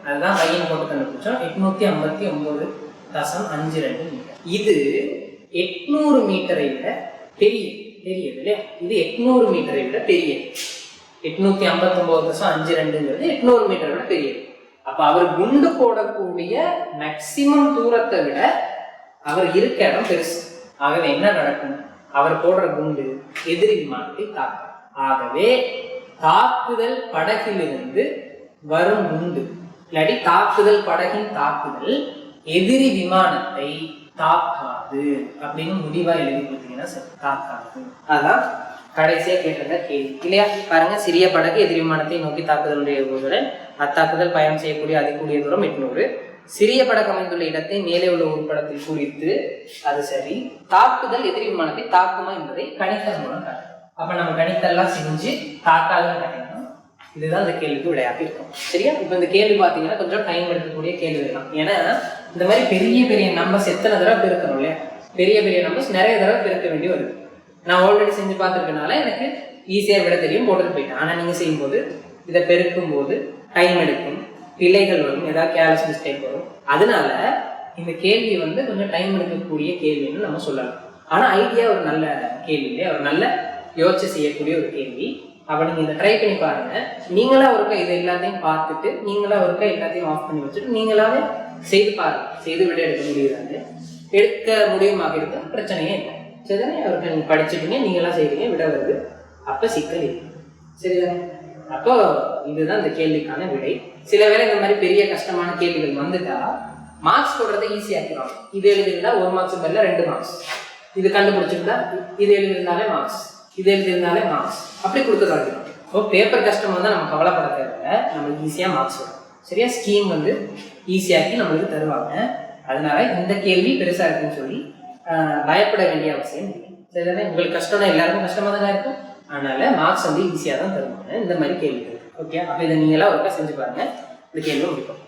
அதுதான் வையின் போட்டு கண்டுபிடிச்சோம், 859.52 மீட்டர். இது 800 மீட்டரை விட பெரியது இல்லையா? இது 800 மீட்டரை விட பெரியது. 859.52 800 மீட்டரை விட பெரியது. அப்ப அவர் குண்டு போடக்கூடிய மேக்சிமம் தூரத்தை விட அவர் இருக்க இடம் பெருசு. ஆகவே என்ன நடக்கும்? அவர் போடுற குண்டு எதிரி விமானத்தை தாக்கும். ஆகவே தாக்குதல் படகிலிருந்து வரும் குண்டு இல்லாட்டி தாக்குதல் படகின் தாக்குதல் எதிரி விமானத்தை தாக்காது அப்படின்னு முடிவா எழுதி கொடுத்தீங்கன்னா தாக்காது. அதான் கடைசியா கேட்டிருந்த கேள்வி இல்லையா? பாருங்க, சிறிய படகு எதிரி விமானத்தை நோக்கி தாக்குதல் ஏவுவதுடன் அத்தாக்குதல் பயணம் செய்யக்கூடிய அதிகூடிய தூரம் 800. சிறிய படகு அமைந்துள்ள இடத்தை மேலே உள்ள ஒரு படத்தில் குறித்து அது சரி, தாக்குதல் எதிரி விமானத்தை தாக்குமா என்பதை கணித்தல் மூலம் காட்டணும். அப்ப நம்ம கணித்தெல்லாம் செஞ்சு தாக்காதுன்னு காட்டணும். இதுதான் இந்த கேள்விக்கு விடையாக இருக்கும். சரியா? இப்ப இந்த கேள்வி பாத்தீங்கன்னா கொஞ்சம் டைம் எடுக்கக்கூடிய கேள்வி தான். ஏன்னா இந்த மாதிரி பெரிய நம்பர்ஸ் எத்தனை தடவை பெருக்கணும் இல்லையா? பெரிய நம்பர்ஸ் நிறைய தடவை பெருக்க வேண்டி வருது. நான் ஆல்ரெடி செஞ்சு பார்த்துருக்கனால எனக்கு ஈஸியா விட தெரியும், போட்டுட்டு போயிட்டேன். ஆனா நீங்க செய்யும்போது இதை பெருக்கும் போது டைம் எடுக்கும், பிழைகள் வரும், ஏதாவது கேர்லெஸ் மிஸ்டேக் வரும். அதனால இந்த கேள்வி வந்து கொஞ்சம் டைம் எடுக்கக்கூடிய கேள்வின்னு நம்ம சொல்லலாம். ஆனா ஐடியா ஒரு நல்ல கேள்வி இல்லையா? ஒரு நல்ல யோசிச்சு செய்யக்கூடிய ஒரு கேள்வி. அப்ப நீங்க இதை ட்ரை பண்ணி பாருங்க. நீங்களா ஒருக்கா இது எல்லாத்தையும் பார்த்துட்டு நீங்களா ஒருக்கா எல்லாத்தையும் ஆஃப் பண்ணி வச்சுட்டு நீங்களாவே செய்து பாருங்க. செய்து விட எடுக்க முடியாது, எடுக்க முடியுமாக இருக்க பிரச்சனையே இல்லை. சரிதானே? அவருக்கு நீங்க படிச்சுட்டீங்க, நீங்களா செய்வீங்க, விட வருது, அப்ப சிக்கல் இல்லை. சரிதானே? அப்போ இதுதான் இந்த கேள்விக்கான விடை. சில வேளை இந்த மாதிரி பெரிய கஷ்டமான கேள்விகள் வந்துட்டா மார்க்ஸ் போடுறதை ஈஸியாக்கிடுவாங்க. இது எழுதிருந்தா 1 மார்க்ஸ் பதில் 2 மார்க்ஸ், இது கண்டுபிடிச்சிருந்தா இது எழுதிருந்தாலே மார்க்ஸ், இது எழுதிருந்தாலே மார்க்ஸ், அப்படி கொடுத்துருவாங்க. இப்போ பேப்பர் கஷ்டம் வந்து நம்ம கவலைப்பட தேவையில்லை, நம்மளுக்கு ஈஸியாக மார்க்ஸ் வரும். சரியா? ஸ்கீம் வந்து ஈஸியாக்கி நம்மளுக்கு தருவாங்க. அதனால இந்த கேள்வி பெருசா இருக்குன்னு சொல்லி பயப்பட வேண்டிய அவசியம் இல்லை. சரிதானே? உங்களுக்கு கஷ்டம்னா எல்லாருக்கும் கஷ்டமா தானே இருக்கும். அதனால மார்க்ஸ் வந்து ஈஸியாக தான் தருவாங்க இந்த மாதிரி கேள்விகள். ஓகே, அப்போ இதை நீங்களாம் ஒருக்கா செஞ்சு பாருங்க. இந்த கேள்வி முடிக்கும்.